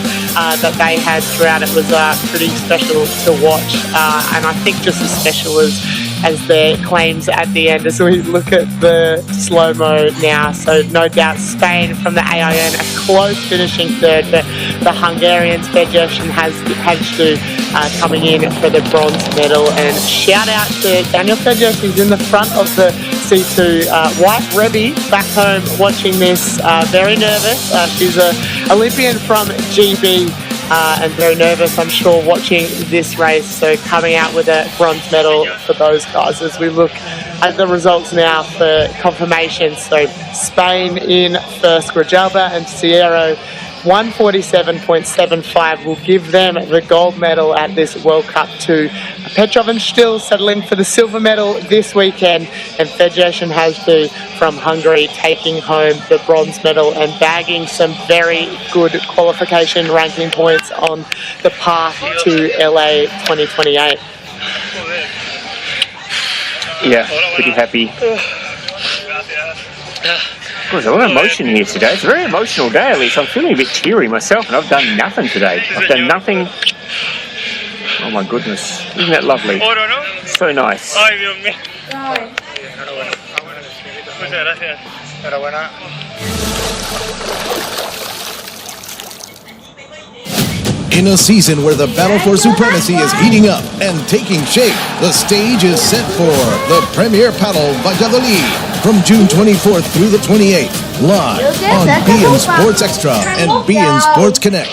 that they had throughout it was pretty special to watch, and I think just as special as their claims at the end as we look at the slow-mo now. So no doubt Spain from the AIN, a close finishing third, but the Hungarians, Fejes and Hajdu coming in for the bronze medal. And shout out to Daniel Fejes, who's in the front of the C2. Wife Rebby back home watching this, very nervous. She's an Olympian from GB. And very nervous, I'm sure, watching this race. So coming out with a bronze medal for those guys as we look at the results now for confirmation. So Spain in first, Grijalba and Sierra 147.75 will give them the gold medal at this World Cup 2. Petrov and Still settling for the silver medal this weekend, and Fejes and Hajdu from Hungary taking home the bronze medal and bagging some very good qualification ranking points on the path to LA 2028. Yeah, pretty happy. There's a lot of emotion here today. It's a very emotional day, at least. I'm feeling a bit teary myself, and I've done nothing today. I've done nothing. Oh my goodness. Isn't that lovely? So nice. In a season where the battle for supremacy is heating up and taking shape, the stage is set for the Premier Paddle Valladolid from June 24th through the 28th, live on beIN Sports Extra and beIN Sports Connect.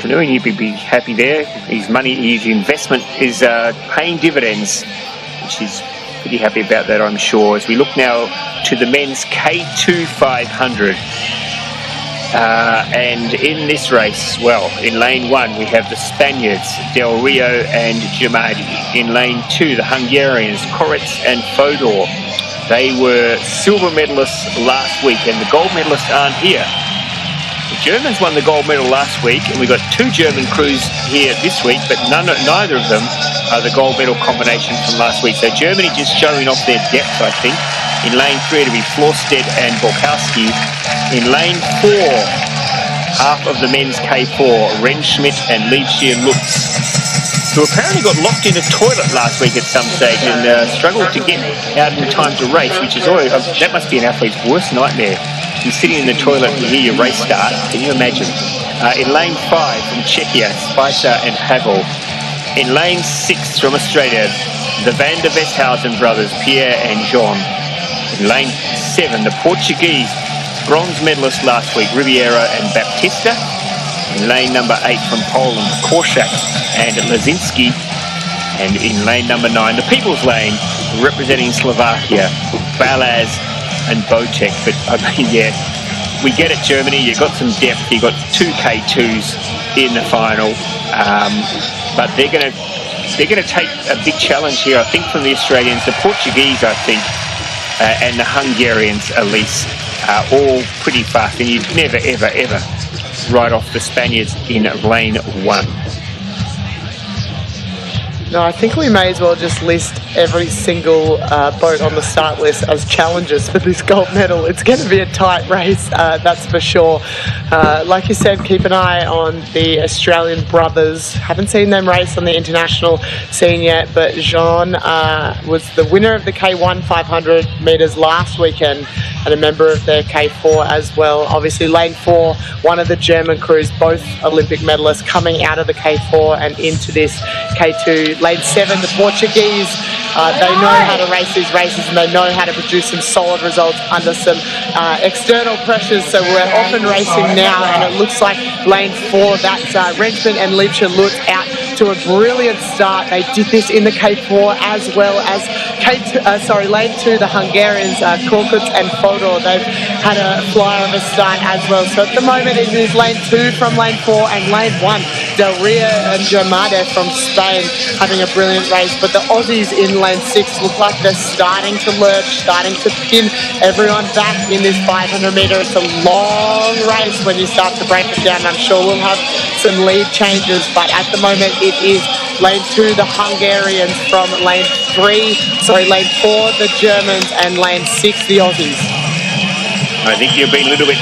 afternoon. He'd be happy there. His money, his investment is paying dividends, which is pretty happy about that, I'm sure. As we look now to the men's K2 500. And in this race, well, in lane 1 we have the Spaniards, Del Rio and Giamatti. In lane 2, the Hungarians, Koretz and Fodor. They were silver medalists last week, and the gold medalists aren't here. The Germans won the gold medal last week, and we've got 2 German crews here this week, but neither of them are the gold medal combination from last week. So Germany just showing off their depth, I think. In lane 3 it'll be Florstedt and Borkowski. In lane 4, half of the men's K4, Rentschmidt and Liebscher Lutz, who apparently got locked in a toilet last week at some stage and struggled to get out in time to race, which is always, that must be an athlete's worst nightmare. You're sitting in the toilet and you hear your race start. Can you imagine? In lane 5 from Czechia, Spicer and Havel. In lane 6 from Australia, the Van der Westhausen brothers, Pierre and Jean. In lane 7, the Portuguese bronze medalists last week, Riviera and Baptista. In lane number 8 from Poland, Korczak and Lazinski. And in lane number 9, the People's Lane, representing Slovakia, Balaz and Botek. But I mean, yeah, we get it, Germany. You've got some depth. You've got 2 K2s in the final. But they're going to take a big challenge here, I think, from the Australians. The Portuguese, I think, and the Hungarians, at least, are all pretty fast. And you'd never, ever, ever write off the Spaniards in lane 1. No, I think we may as well just list every single boat on the start list as challengers for this gold medal. It's going to be a tight race, that's for sure. Like you said, keep an eye on the Australian brothers. Haven't seen them race on the international scene yet, but Jean was the winner of the K1 500 metres last weekend and a member of their K4 as well. Obviously, lane 4, one of the German crews, both Olympic medalists coming out of the K4 and into this K2. Lane 7, the Portuguese, they know how to race these races and they know how to produce some solid results under some external pressures. So we're often racing now, and it looks like lane 4, that's Rentschmidt and Liebscher Lutz out to a brilliant start. They did this in the K4 as well as lane 2, the Hungarians, Korkut and Fodor. They've had a flyer of a start as well. So at the moment it is lane 2 from lane 4 and lane 1, Del Rio and Giamatti from Spain having a brilliant race. But the Aussies in lane 6 look like they're starting to lurch, starting to pin everyone back in this 500 metre. It's a long race when you start to break it down. I'm sure we'll have some lead changes, but at the moment it is lane 2, the Hungarians, from lane 4, the Germans, and lane 6, the Aussies. I think you've been a little bit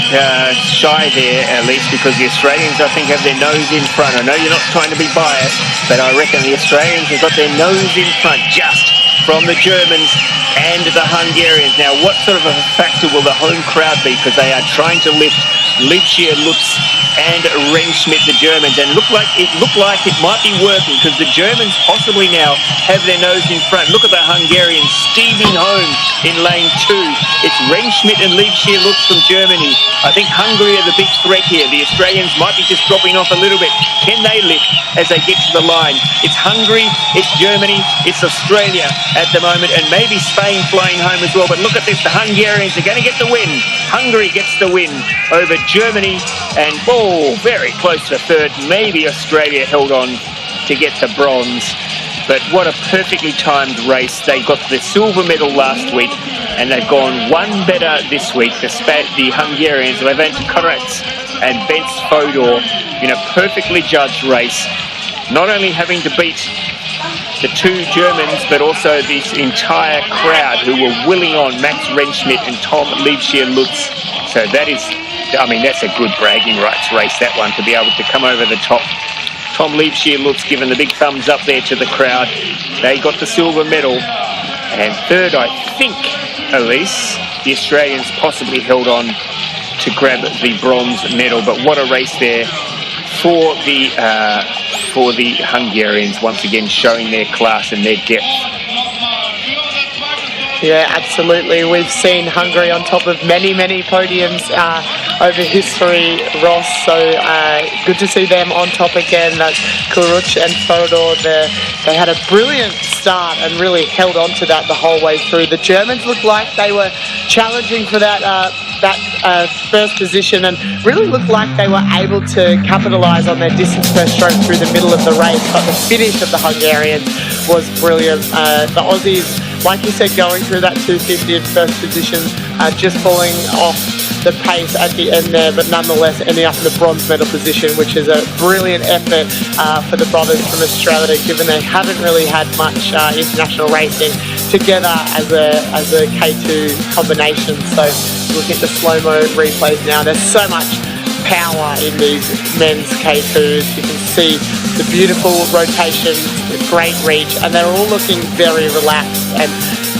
shy there, at least, because the Australians, I think, have their nose in front. I know you're not trying to be biased, but I reckon the Australians have got their nose in front just from the Germans and the Hungarians. Now, what sort of a factor will the home crowd be? Because they are trying to lift Liebscher, Lutz and Rentschmidt, the Germans, and it looked like it might be working, because the Germans possibly now have their nose in front. Look at the Hungarians steaming home in lane 2. It's Rentschmidt and Liebscher Lutz from Germany. I think Hungary are the big threat here. The Australians might be just dropping off a little bit. Can they lift as they get to the line? It's Hungary, it's Germany, it's Australia at the moment, and maybe Spain flying home as well. But look at this, the Hungarians are going to get the win. Hungary gets the win over Germany, and very close to third. Maybe Australia held on to get the bronze. But what a perfectly timed race. They got the silver medal last week, and they've gone one better this week. The Hungarians, Levent Koretz and Bence Fodor, in a perfectly judged race, not only having to beat the 2 Germans, but also this entire crowd who were willing on Max Rentschmidt and Tom Liebscher Lutz. So that is, I mean, that's a good bragging rights race, that one, to be able to come over the top. Tom Liebscher Lutz giving the big thumbs up there to the crowd. They got the silver medal. And third, I think, Elise, the Australians possibly held on to grab the bronze medal. But what a race there for the Hungarians, once again showing their class and their depth. Yeah, absolutely. We've seen Hungary on top of many, many podiums over history, Ross. So good to see them on top again. That's Kuruc and Fodor. They had a brilliant start and really held on to that the whole way through. The Germans looked like they were challenging for that first position and really looked like they were able to capitalise on their distance per stroke through the middle of the race. But the finish of the Hungarians was brilliant. The Aussies, like you said, going through that 250 in first position, just falling off the pace at the end there, but nonetheless ending up in the bronze medal position, which is a brilliant effort for the brothers from Australia, given they haven't really had much international racing together as a K2 combination. So look at the slow-mo replays now. There's so much power in these men's K2s. You can see the beautiful rotations, the great reach, and they're all looking very relaxed. And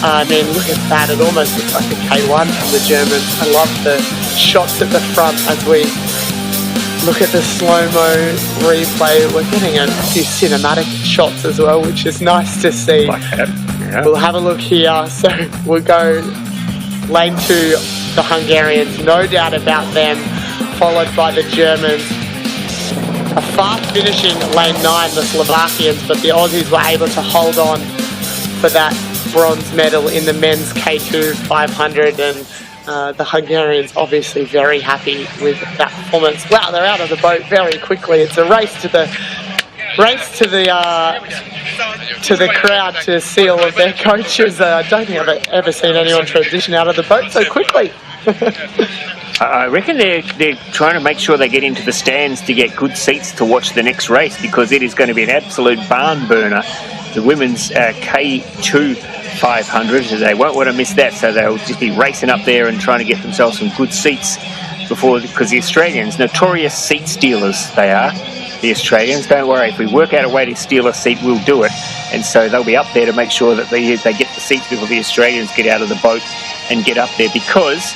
I mean, look at that. It almost looks like a K1 from the Germans. I love the shots at the front as we look at the slow-mo replay. We're getting a few cinematic shots as well, which is nice to see. Like that. Yeah. We'll have a look here. So we'll go lane 2, the Hungarians, no doubt about them, followed by the Germans. A fast finishing lane 9, the Slovakians, but the Aussies were able to hold on for that bronze medal in the men's K2 500, and the Hungarians obviously very happy with that performance. Wow, they're out of the boat very quickly. It's a race to the crowd to see all of their coaches. I don't think I've ever seen anyone transition out of the boat so quickly. I reckon they're trying to make sure they get into the stands to get good seats to watch the next race, because it is going to be an absolute barn burner. The women's K2 500, they won't want to miss that, so they'll just be racing up there and trying to get themselves some good seats before, because the Australians, notorious seat stealers they are. The Australians, don't worry, if we work out a way to steal a seat, we'll do it. And so they'll be up there to make sure that they get the seats before the Australians get out of the boat and get up there, because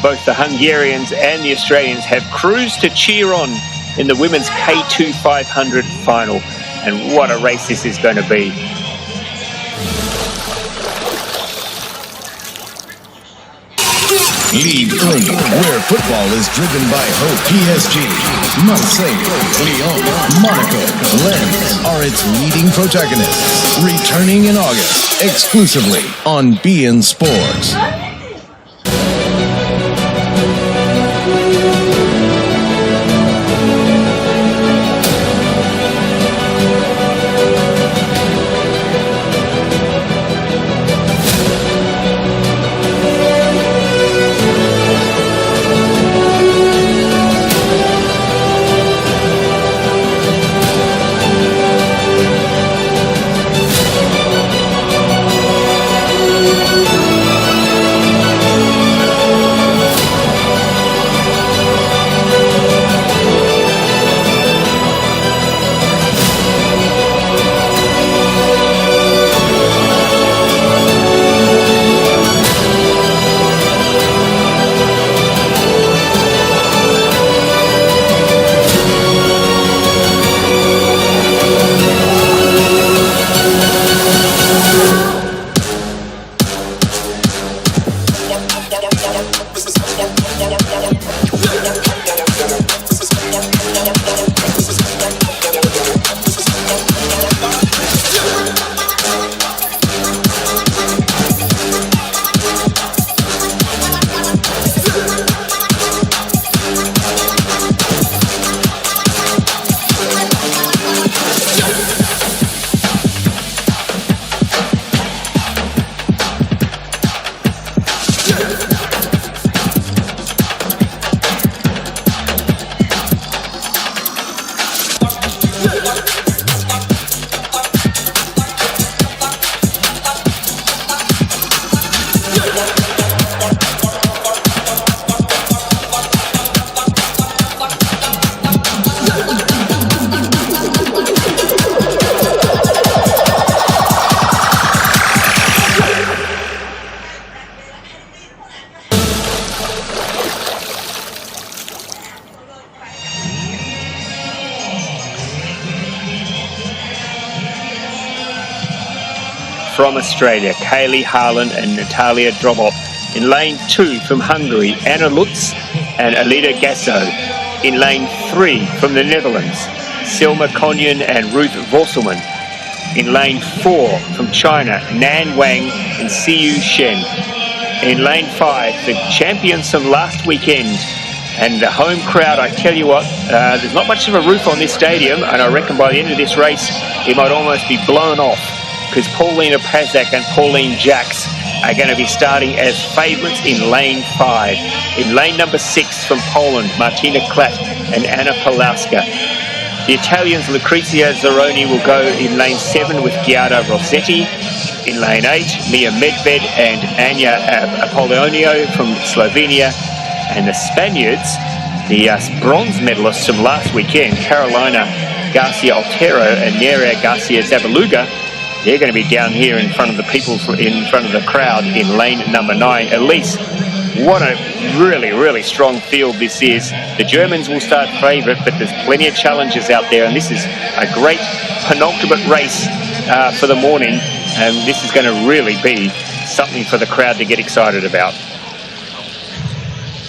both the Hungarians and the Australians have crews to cheer on in the women's K2 500 final. And what a race this is going to be. Ligue 1, where football is driven by hope. PSG, Marseille, Lyon, Monaco, Lens are its leading protagonists. Returning in August, exclusively on beIN Sports. from Australia, Kaylee Harlan and Natalia Drobop. In lane 2 from Hungary, Anna Lutz and Alida Gasso. In lane 3 from the Netherlands, Selma Konyan and Ruth Vorselman. In lane 4 from China, Nan Wang and Siyu Shen. In lane 5, the champions from last weekend. And the home crowd, I tell you what, there's not much of a roof on this stadium, and I reckon by the end of this race, it might almost be blown off, because Paulina Pazak and Pauline Jacks are going to be starting as favourites in lane 5. In lane number 6 from Poland, Martina Klatt and Anna Palauska. The Italians, Lucrezia Zaroni, will go in lane 7 with Giada Rossetti. In lane 8, Mia Medved and Anya Apollonio from Slovenia. And the Spaniards, the bronze medalists from last weekend, Carolina Garcia Otero and Nerea Garcia Zabaluga, they're going to be down here in front of the people, in front of the crowd in lane number 9. Elise, what a really, really strong field this is. The Germans will start favourite, but there's plenty of challenges out there, and this is a great penultimate race for the morning, and this is going to really be something for the crowd to get excited about.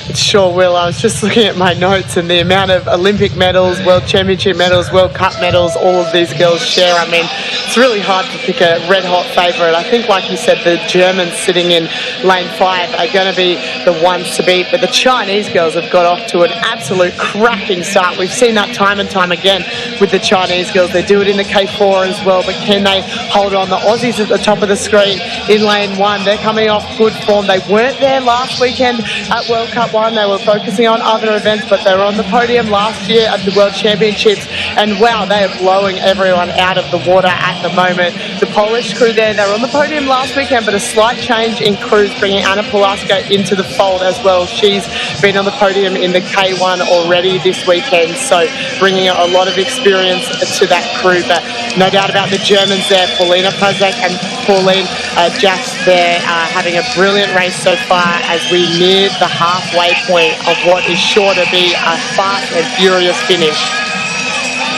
It sure will. I was just looking at my notes, and the amount of Olympic medals, World Championship medals, World Cup medals all of these girls share. I mean, it's really hard to pick a red-hot favourite. I think, like you said, the Germans sitting in lane 5 are going to be the ones to beat, but the Chinese girls have got off to an absolute cracking start. We've seen that time and time again with the Chinese girls. They do it in the K4 as well, but can they hold on? The Aussies at the top of the screen in lane 1, they're coming off good form. They weren't there last weekend at World Cup 1. They were focusing on other events, but they were on the podium last year at the World Championships, and wow, they are blowing everyone out of the water at the moment. The Polish crew there, they were on the podium last weekend, but a slight change in crews, bringing Anna Polaska into the fold as well. She's been on the podium in the K1 already this weekend, so bringing a lot of experience to that crew. But no doubt about the Germans there, Paulina Pazak and Pauline Jacks there, having a brilliant race so far as we near the halfway point of what is sure to be a fast and furious finish.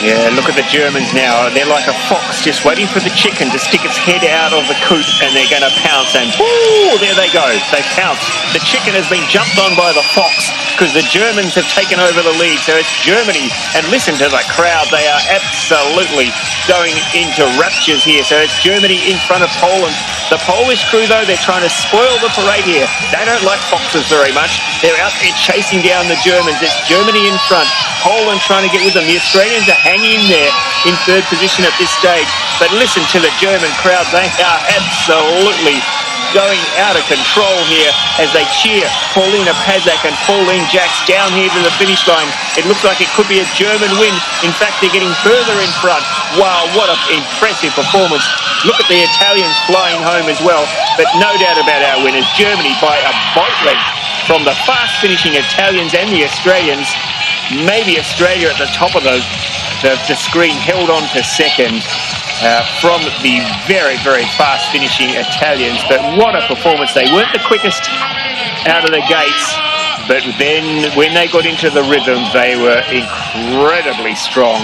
Yeah, look at the Germans now. They're like a fox just waiting for the chicken to stick its head out of the coop, and they're going to pounce, and ooh, there they go. They pounce. The chicken has been jumped on by the fox because the Germans have taken over the lead. So it's Germany, and listen to the crowd. They are absolutely going into raptures here. So it's Germany in front of Poland. The Polish crew, though, they're trying to spoil the parade here. They don't like foxes very much. They're out there chasing down the Germans. It's Germany in front. Poland trying to get with them. The Australians are hanging in there in third position at this stage. But listen to the German crowd. They are absolutely going out of control here as they cheer Paulina Pazak and Pauline Jacks down here to the finish line. It looks like it could be a German win. In fact, they're getting further in front. Wow, what an impressive performance. Look at the Italians flying home as well. But no doubt about our winners, Germany by a boat length from the fast finishing Italians and the Australians. Maybe Australia at the top of the screen held on to second from the very, very fast finishing Italians. But what a performance. They weren't the quickest out of the gates, but then when they got into the rhythm, they were incredibly strong.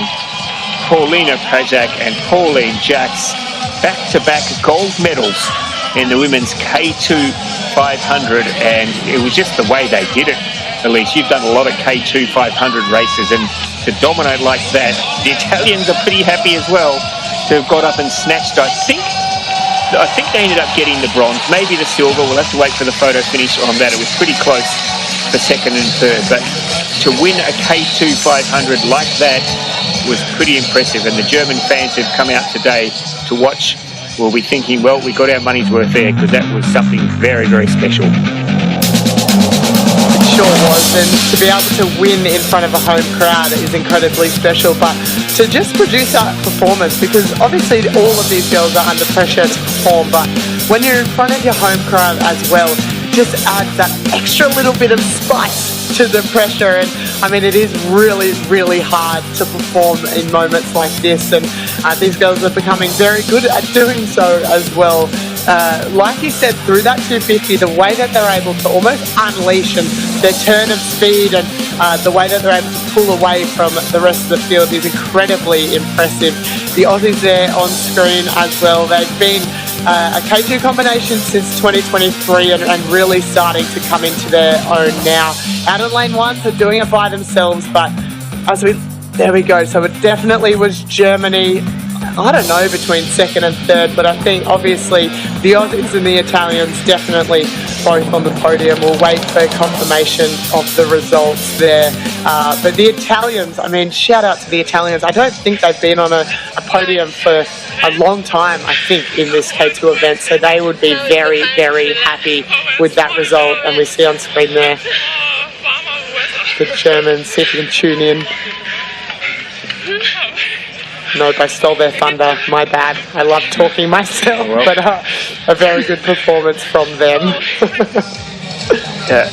Paulina Pazak and Pauline Jacks, back-to-back gold medals in the women's K2 500, and it was just the way they did it. Elise, you've done a lot of K2 500 races, and to dominate like that, the Italians are pretty happy as well to have got up and snatched. I think they ended up getting the bronze, maybe the silver. We'll have to wait for the photo finish on that. It was pretty close for second and third, but to win a K2 500 like that was pretty impressive, and the German fans who've come out today to watch will be thinking, well, we got our money's worth there, because that was something very, very special. Sure was, and to be able to win in front of a home crowd is incredibly special, but to just produce that performance, because obviously all of these girls are under pressure to perform, but when you're in front of your home crowd as well, it just adds that extra little bit of spice to the pressure. And I mean, it is really, really hard to perform in moments like this, and these girls are becoming very good at doing so as well. Like you said, through that 250, the way that they're able to almost unleash and their turn of speed, and the way that they're able to pull away from the rest of the field is incredibly impressive. The Aussies there on screen as well, they've been a K2 combination since 2023 and really starting to come into their own now. Out of lane 1, so doing it by themselves, but there we go. So it definitely was Germany, I don't know, between second and third, but I think obviously the Aussies and the Italians definitely both on the podium. We'll wait for confirmation of the results there. But the Italians, I mean, shout out to the Italians. I don't think they've been on a podium for a long time, I think, in this K2 event. So they would be very, very happy with that result. And we see on screen there the Germans. See if you can tune in. Nope, I stole their thunder. My bad. I love talking myself, but a very good performance from them.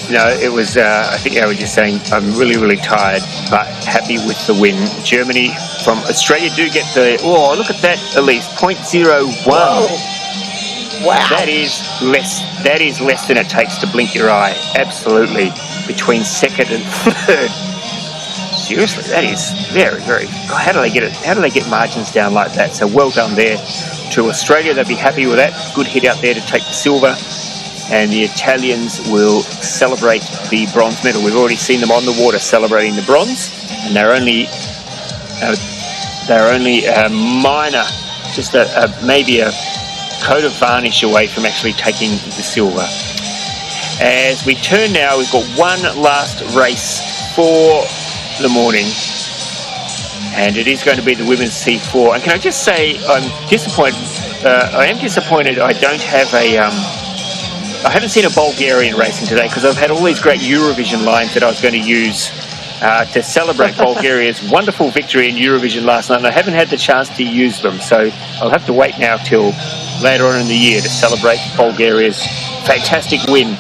No, it was, I think I was just saying, I'm really, really tired, but happy with the win. Germany from Australia do get the, oh, look at that, Elise, 0.01. Whoa. Wow. That is less than it takes to blink your eye. Absolutely. Between second and third. Seriously, that is very, very, how do they get it? How do they get margins down like that? So well done there to Australia. They'll be happy with that. Good hit out there to take the silver. And the Italians will celebrate the bronze medal. We've already seen them on the water celebrating the bronze, and they're only a minor, just maybe a coat of varnish away from actually taking the silver. As we turn now, we've got one last race for the morning, and it is going to be the women's C4. And can I just say, I'm disappointed. I am disappointed I don't have I haven't seen a Bulgarian racing today, because I've had all these great Eurovision lines that I was going to use to celebrate Bulgaria's wonderful victory in Eurovision last night, and I haven't had the chance to use them. So I'll have to wait now till later on in the year to celebrate Bulgaria's fantastic win.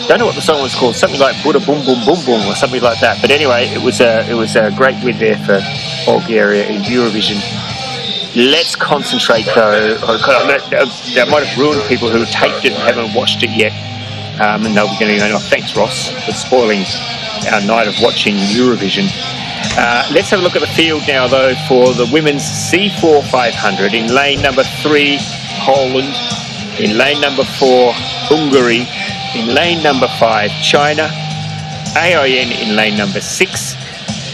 Don't know what the song was called, something like Buddha Boom Boom Boom Boom or something like that. But anyway, it was a great win there for Bulgaria in Eurovision. Let's concentrate though. That might have ruined people who taped it and haven't watched it yet. And they'll be getting, oh, thanks Ross for spoiling our night of watching Eurovision. Let's have a look at the field now though for the women's C4 500. In lane number 3, Poland. In lane number 4, Hungary. In lane number 5, China. AIN in lane number 6.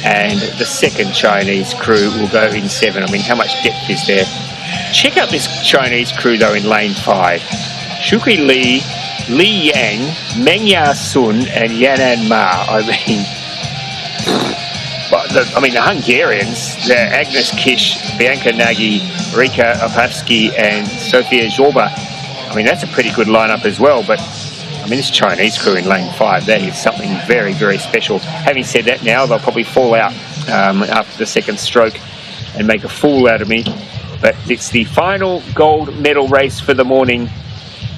And the second Chinese crew will go in 7. I mean, how much depth is there? Check out this Chinese crew, though, in lane 5. Shuki Li, Li Yang, Meng Ya Sun, and Yanan Ma. I mean, the Hungarians, they're Agnes Kish, Bianca Nagy, Rika Opavsky, and Sofia Zorba. I mean, that's a pretty good lineup as well, but I mean, this Chinese crew in lane 5, that is something very, very special. Having said that now, they'll probably fall out after the second stroke and make a fool out of me. But it's the final gold medal race for the morning,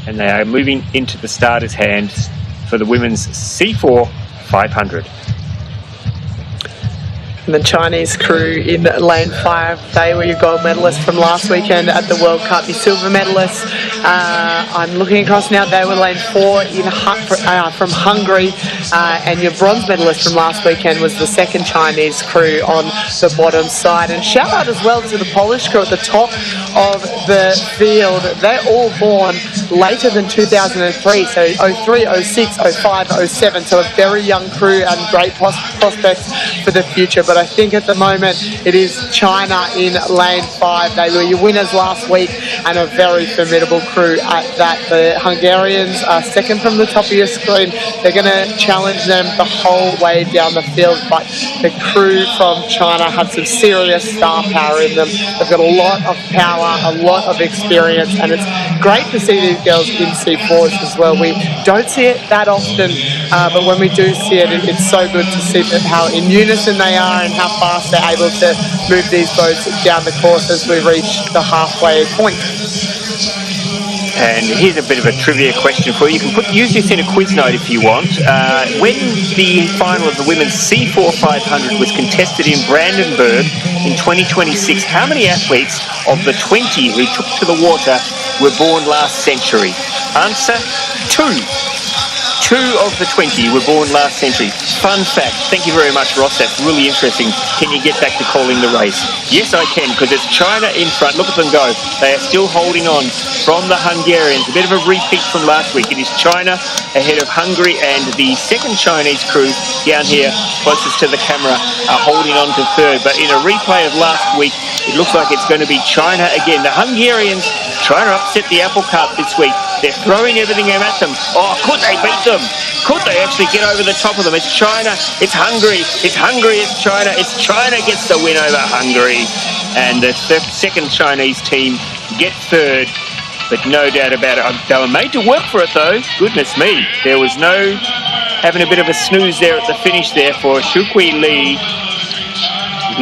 and they are moving into the starter's hands for the women's C4 500. And the Chinese crew in lane 5, they were your gold medalists from last weekend at the World Cup, your silver medalists. I'm looking across now, they were lane 4 from Hungary, and your bronze medalist from last weekend was the second Chinese crew on the bottom side. And shout out as well to the Polish crew at the top of the field. They're all born later than 2003, so 03, 06, 05, 07, so a very young crew and great prospects for the future. But I think at the moment it is China in lane 5. They were your winners last week and a very formidable crew at that. The Hungarians are second from the top of your screen. They're going to challenge them the whole way down the field, but the crew from China have some serious star power in them. They've got a lot of power, a lot of experience, and it's great to see these girls in C4s as well. We don't see it that often, but when we do see it, it's so good to see how in unison they are and how fast they're able to move these boats down the course as we reach the halfway point. And here's a bit of a trivia question for you. You can use this in a quiz note if you want. When the final of the women's C4 500 was contested in Brandenburg in 2026, how many athletes of the 20 who took to the water were born last century? Answer: 2. 2 of the 20 were born last century. Fun fact. Thank you very much, Ross. That's really interesting. Can you get back to calling the race? Yes, I can, because it's China in front. Look at them go. They are still holding on from the Hungarians. A bit of a repeat from last week. It is China ahead of Hungary, and the second Chinese crew down here, closest to the camera, are holding on to third. But in a replay of last week, it looks like it's going to be China again. The Hungarians trying to upset the apple cart this week. They're throwing everything at them. Oh, could they beat them? Could they actually get over the top of them? It's China, it's Hungary, it's Hungary, it's China. It's China gets the win over Hungary. And the second Chinese team get third. But no doubt about it. They were made to work for it, though. Goodness me. There was no having a bit of a snooze there at the finish there for Shukui Li,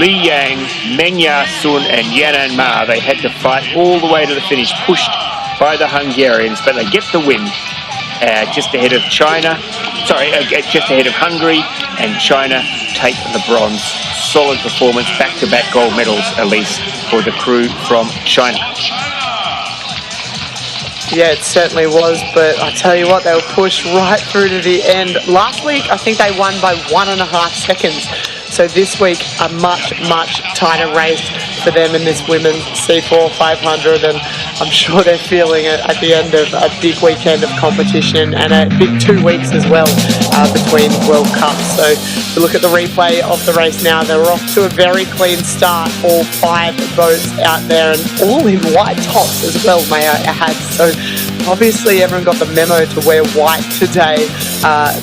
Li Yang, Meng Ya Sun, and Yanan Ma. They had to fight all the way to the finish, pushed by the Hungarians, but they get the win just ahead of China. Just ahead of Hungary, and China take the bronze. Solid performance, back-to-back gold medals, Elise, for the crew from China. Yeah, it certainly was, but I tell you what, they were pushed right through to the end. Last week, I think they won by 1.5 seconds. So this week, a much, much tighter race for them in this women's C4 500, and I'm sure they're feeling it at the end of a big weekend of competition and a big 2 weeks as well between World Cups. So we look at the replay of the race now. They were off to a very clean start, all 5 boats out there, and all in white tops as well, may I add. So obviously everyone got the memo to wear white today.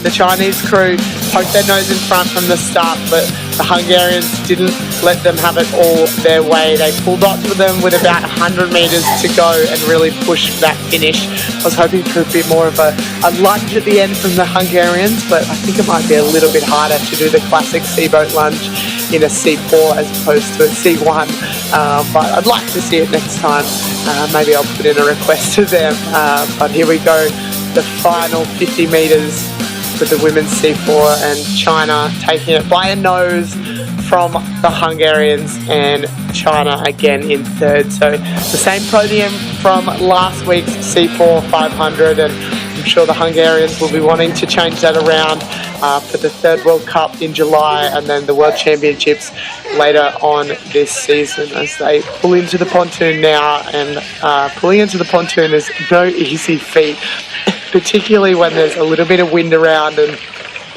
The Chinese crew poked their nose in front from the start, but the Hungarians didn't let them have it all their way. They pulled up to them with about 100 metres to go and really pushed that finish. I was hoping for a bit more of a lunge at the end from the Hungarians, but I think it might be a little bit harder to do the classic seaboat lunge in a C4 as opposed to a C1, but I'd like to see it next time. Maybe I'll put in a request to them, but here we go, the final 50 metres with the women's C4, and China taking it by a nose from the Hungarians, and China again in third. So the same podium from last week's C4 500, and I'm sure the Hungarians will be wanting to change that around for the third World Cup in July, and then the World Championships later on this season as they pull into the pontoon now. And pulling into the pontoon is no easy feat, particularly when there's a little bit of wind around and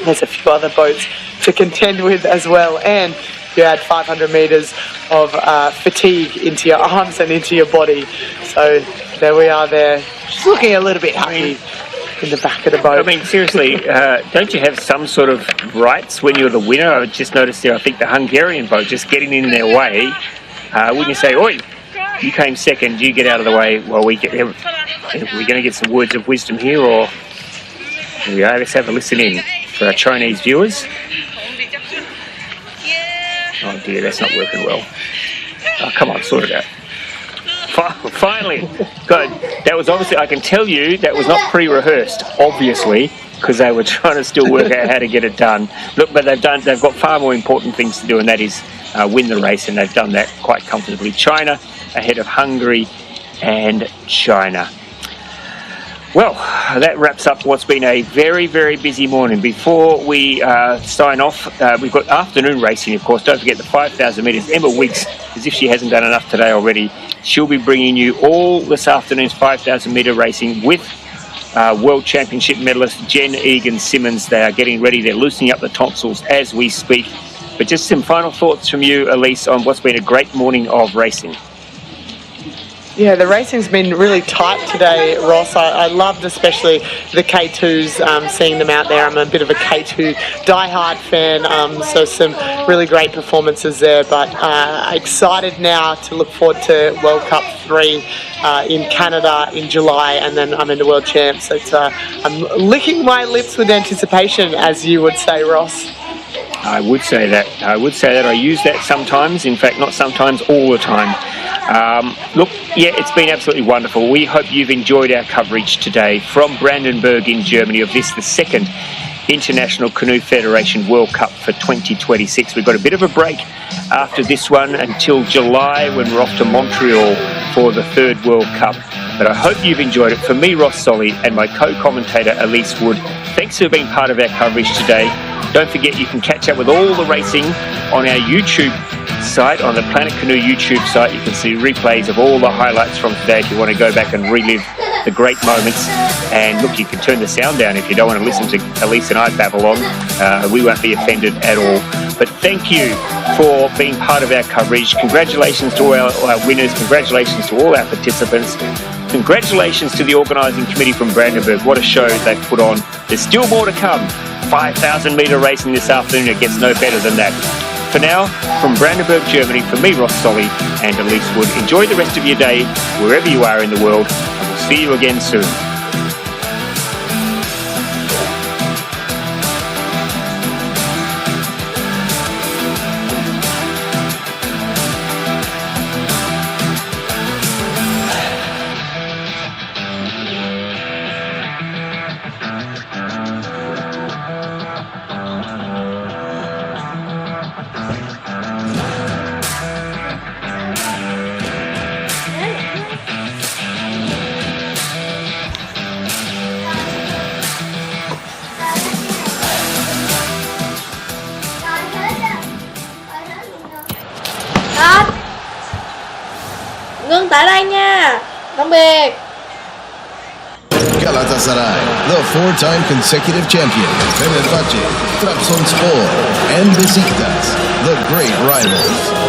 there's a few other boats to contend with as well, and you add 500 metres of fatigue into your arms and into your body. So there we are there, just looking a little bit happy in the back of the boat. I mean, seriously, don't you have some sort of rights when you're the winner? I just noticed there, I think the Hungarian boat just getting in their way. Wouldn't you say, oi, you came second, you get out of the way while we get... Are we going to get some words of wisdom here, or... Here we are, let's have a listen in for our Chinese viewers. Oh dear, that's not working well. Oh, come on, sort it out. Finally, God, that was obviously, I can tell you, that was not pre-rehearsed, obviously, because they were trying to still work out how to get it done. Look, but they've got far more important things to do, and that is win the race, and they've done that quite comfortably. China ahead of Hungary and China. Well, that wraps up what's been a very, very busy morning. Before we sign off, we've got afternoon racing, of course. Don't forget the 5,000 metres. Emma Wiggs, as if she hasn't done enough today already, she'll be bringing you all this afternoon's 5,000 metre racing with World Championship medalist Jen Egan-Simmons. They are getting ready. They're loosening up the tonsils as we speak. But just some final thoughts from you, Elise, on what's been a great morning of racing. Yeah, the racing's been really tight today, Ross. I loved especially the K2s, seeing them out there. I'm a bit of a K2 diehard fan, so some really great performances there. But excited now to look forward to World Cup 3 in Canada in July, and then I'm in the World Champs. So I'm licking my lips with anticipation, as you would say, Ross. I would say that. I use that sometimes. In fact, not sometimes, all the time. Look, yeah, it's been absolutely wonderful. We hope you've enjoyed our coverage today from Brandenburg in Germany of this, the second International Canoe Federation World Cup for 2026. We've got a bit of a break after this one until July, when we're off to Montreal for the third World Cup. but I hope you've enjoyed it. For me, Ross Solly, and my co-commentator Elise Wood, thanks for being part of our coverage today. Don't forget you can catch up with all the racing on our YouTube site, on the Planet Canoe YouTube site. You can see replays of all the highlights from today if you want to go back and relive the great moments. And look, you can turn the sound down if you don't want to listen to Elise and I babble on. We won't be offended at all. But thank you for being part of our coverage. Congratulations to all our winners. Congratulations to all our participants. Congratulations to the organising committee from Brandenburg. What a show they've put on. There's still more to come. 5,000 metre racing this afternoon. It gets no better than that. For now, from Brandenburg, Germany, for me, Ross Solly, and Elise Wood, enjoy the rest of your day wherever you are in the world, and we'll see you again soon. Ngưng tại đây nha. Tạm biệt. Galatasaray, the four-time consecutive champion, Fenerbahce, Trabzonspor, and Besiktas, the great rivals.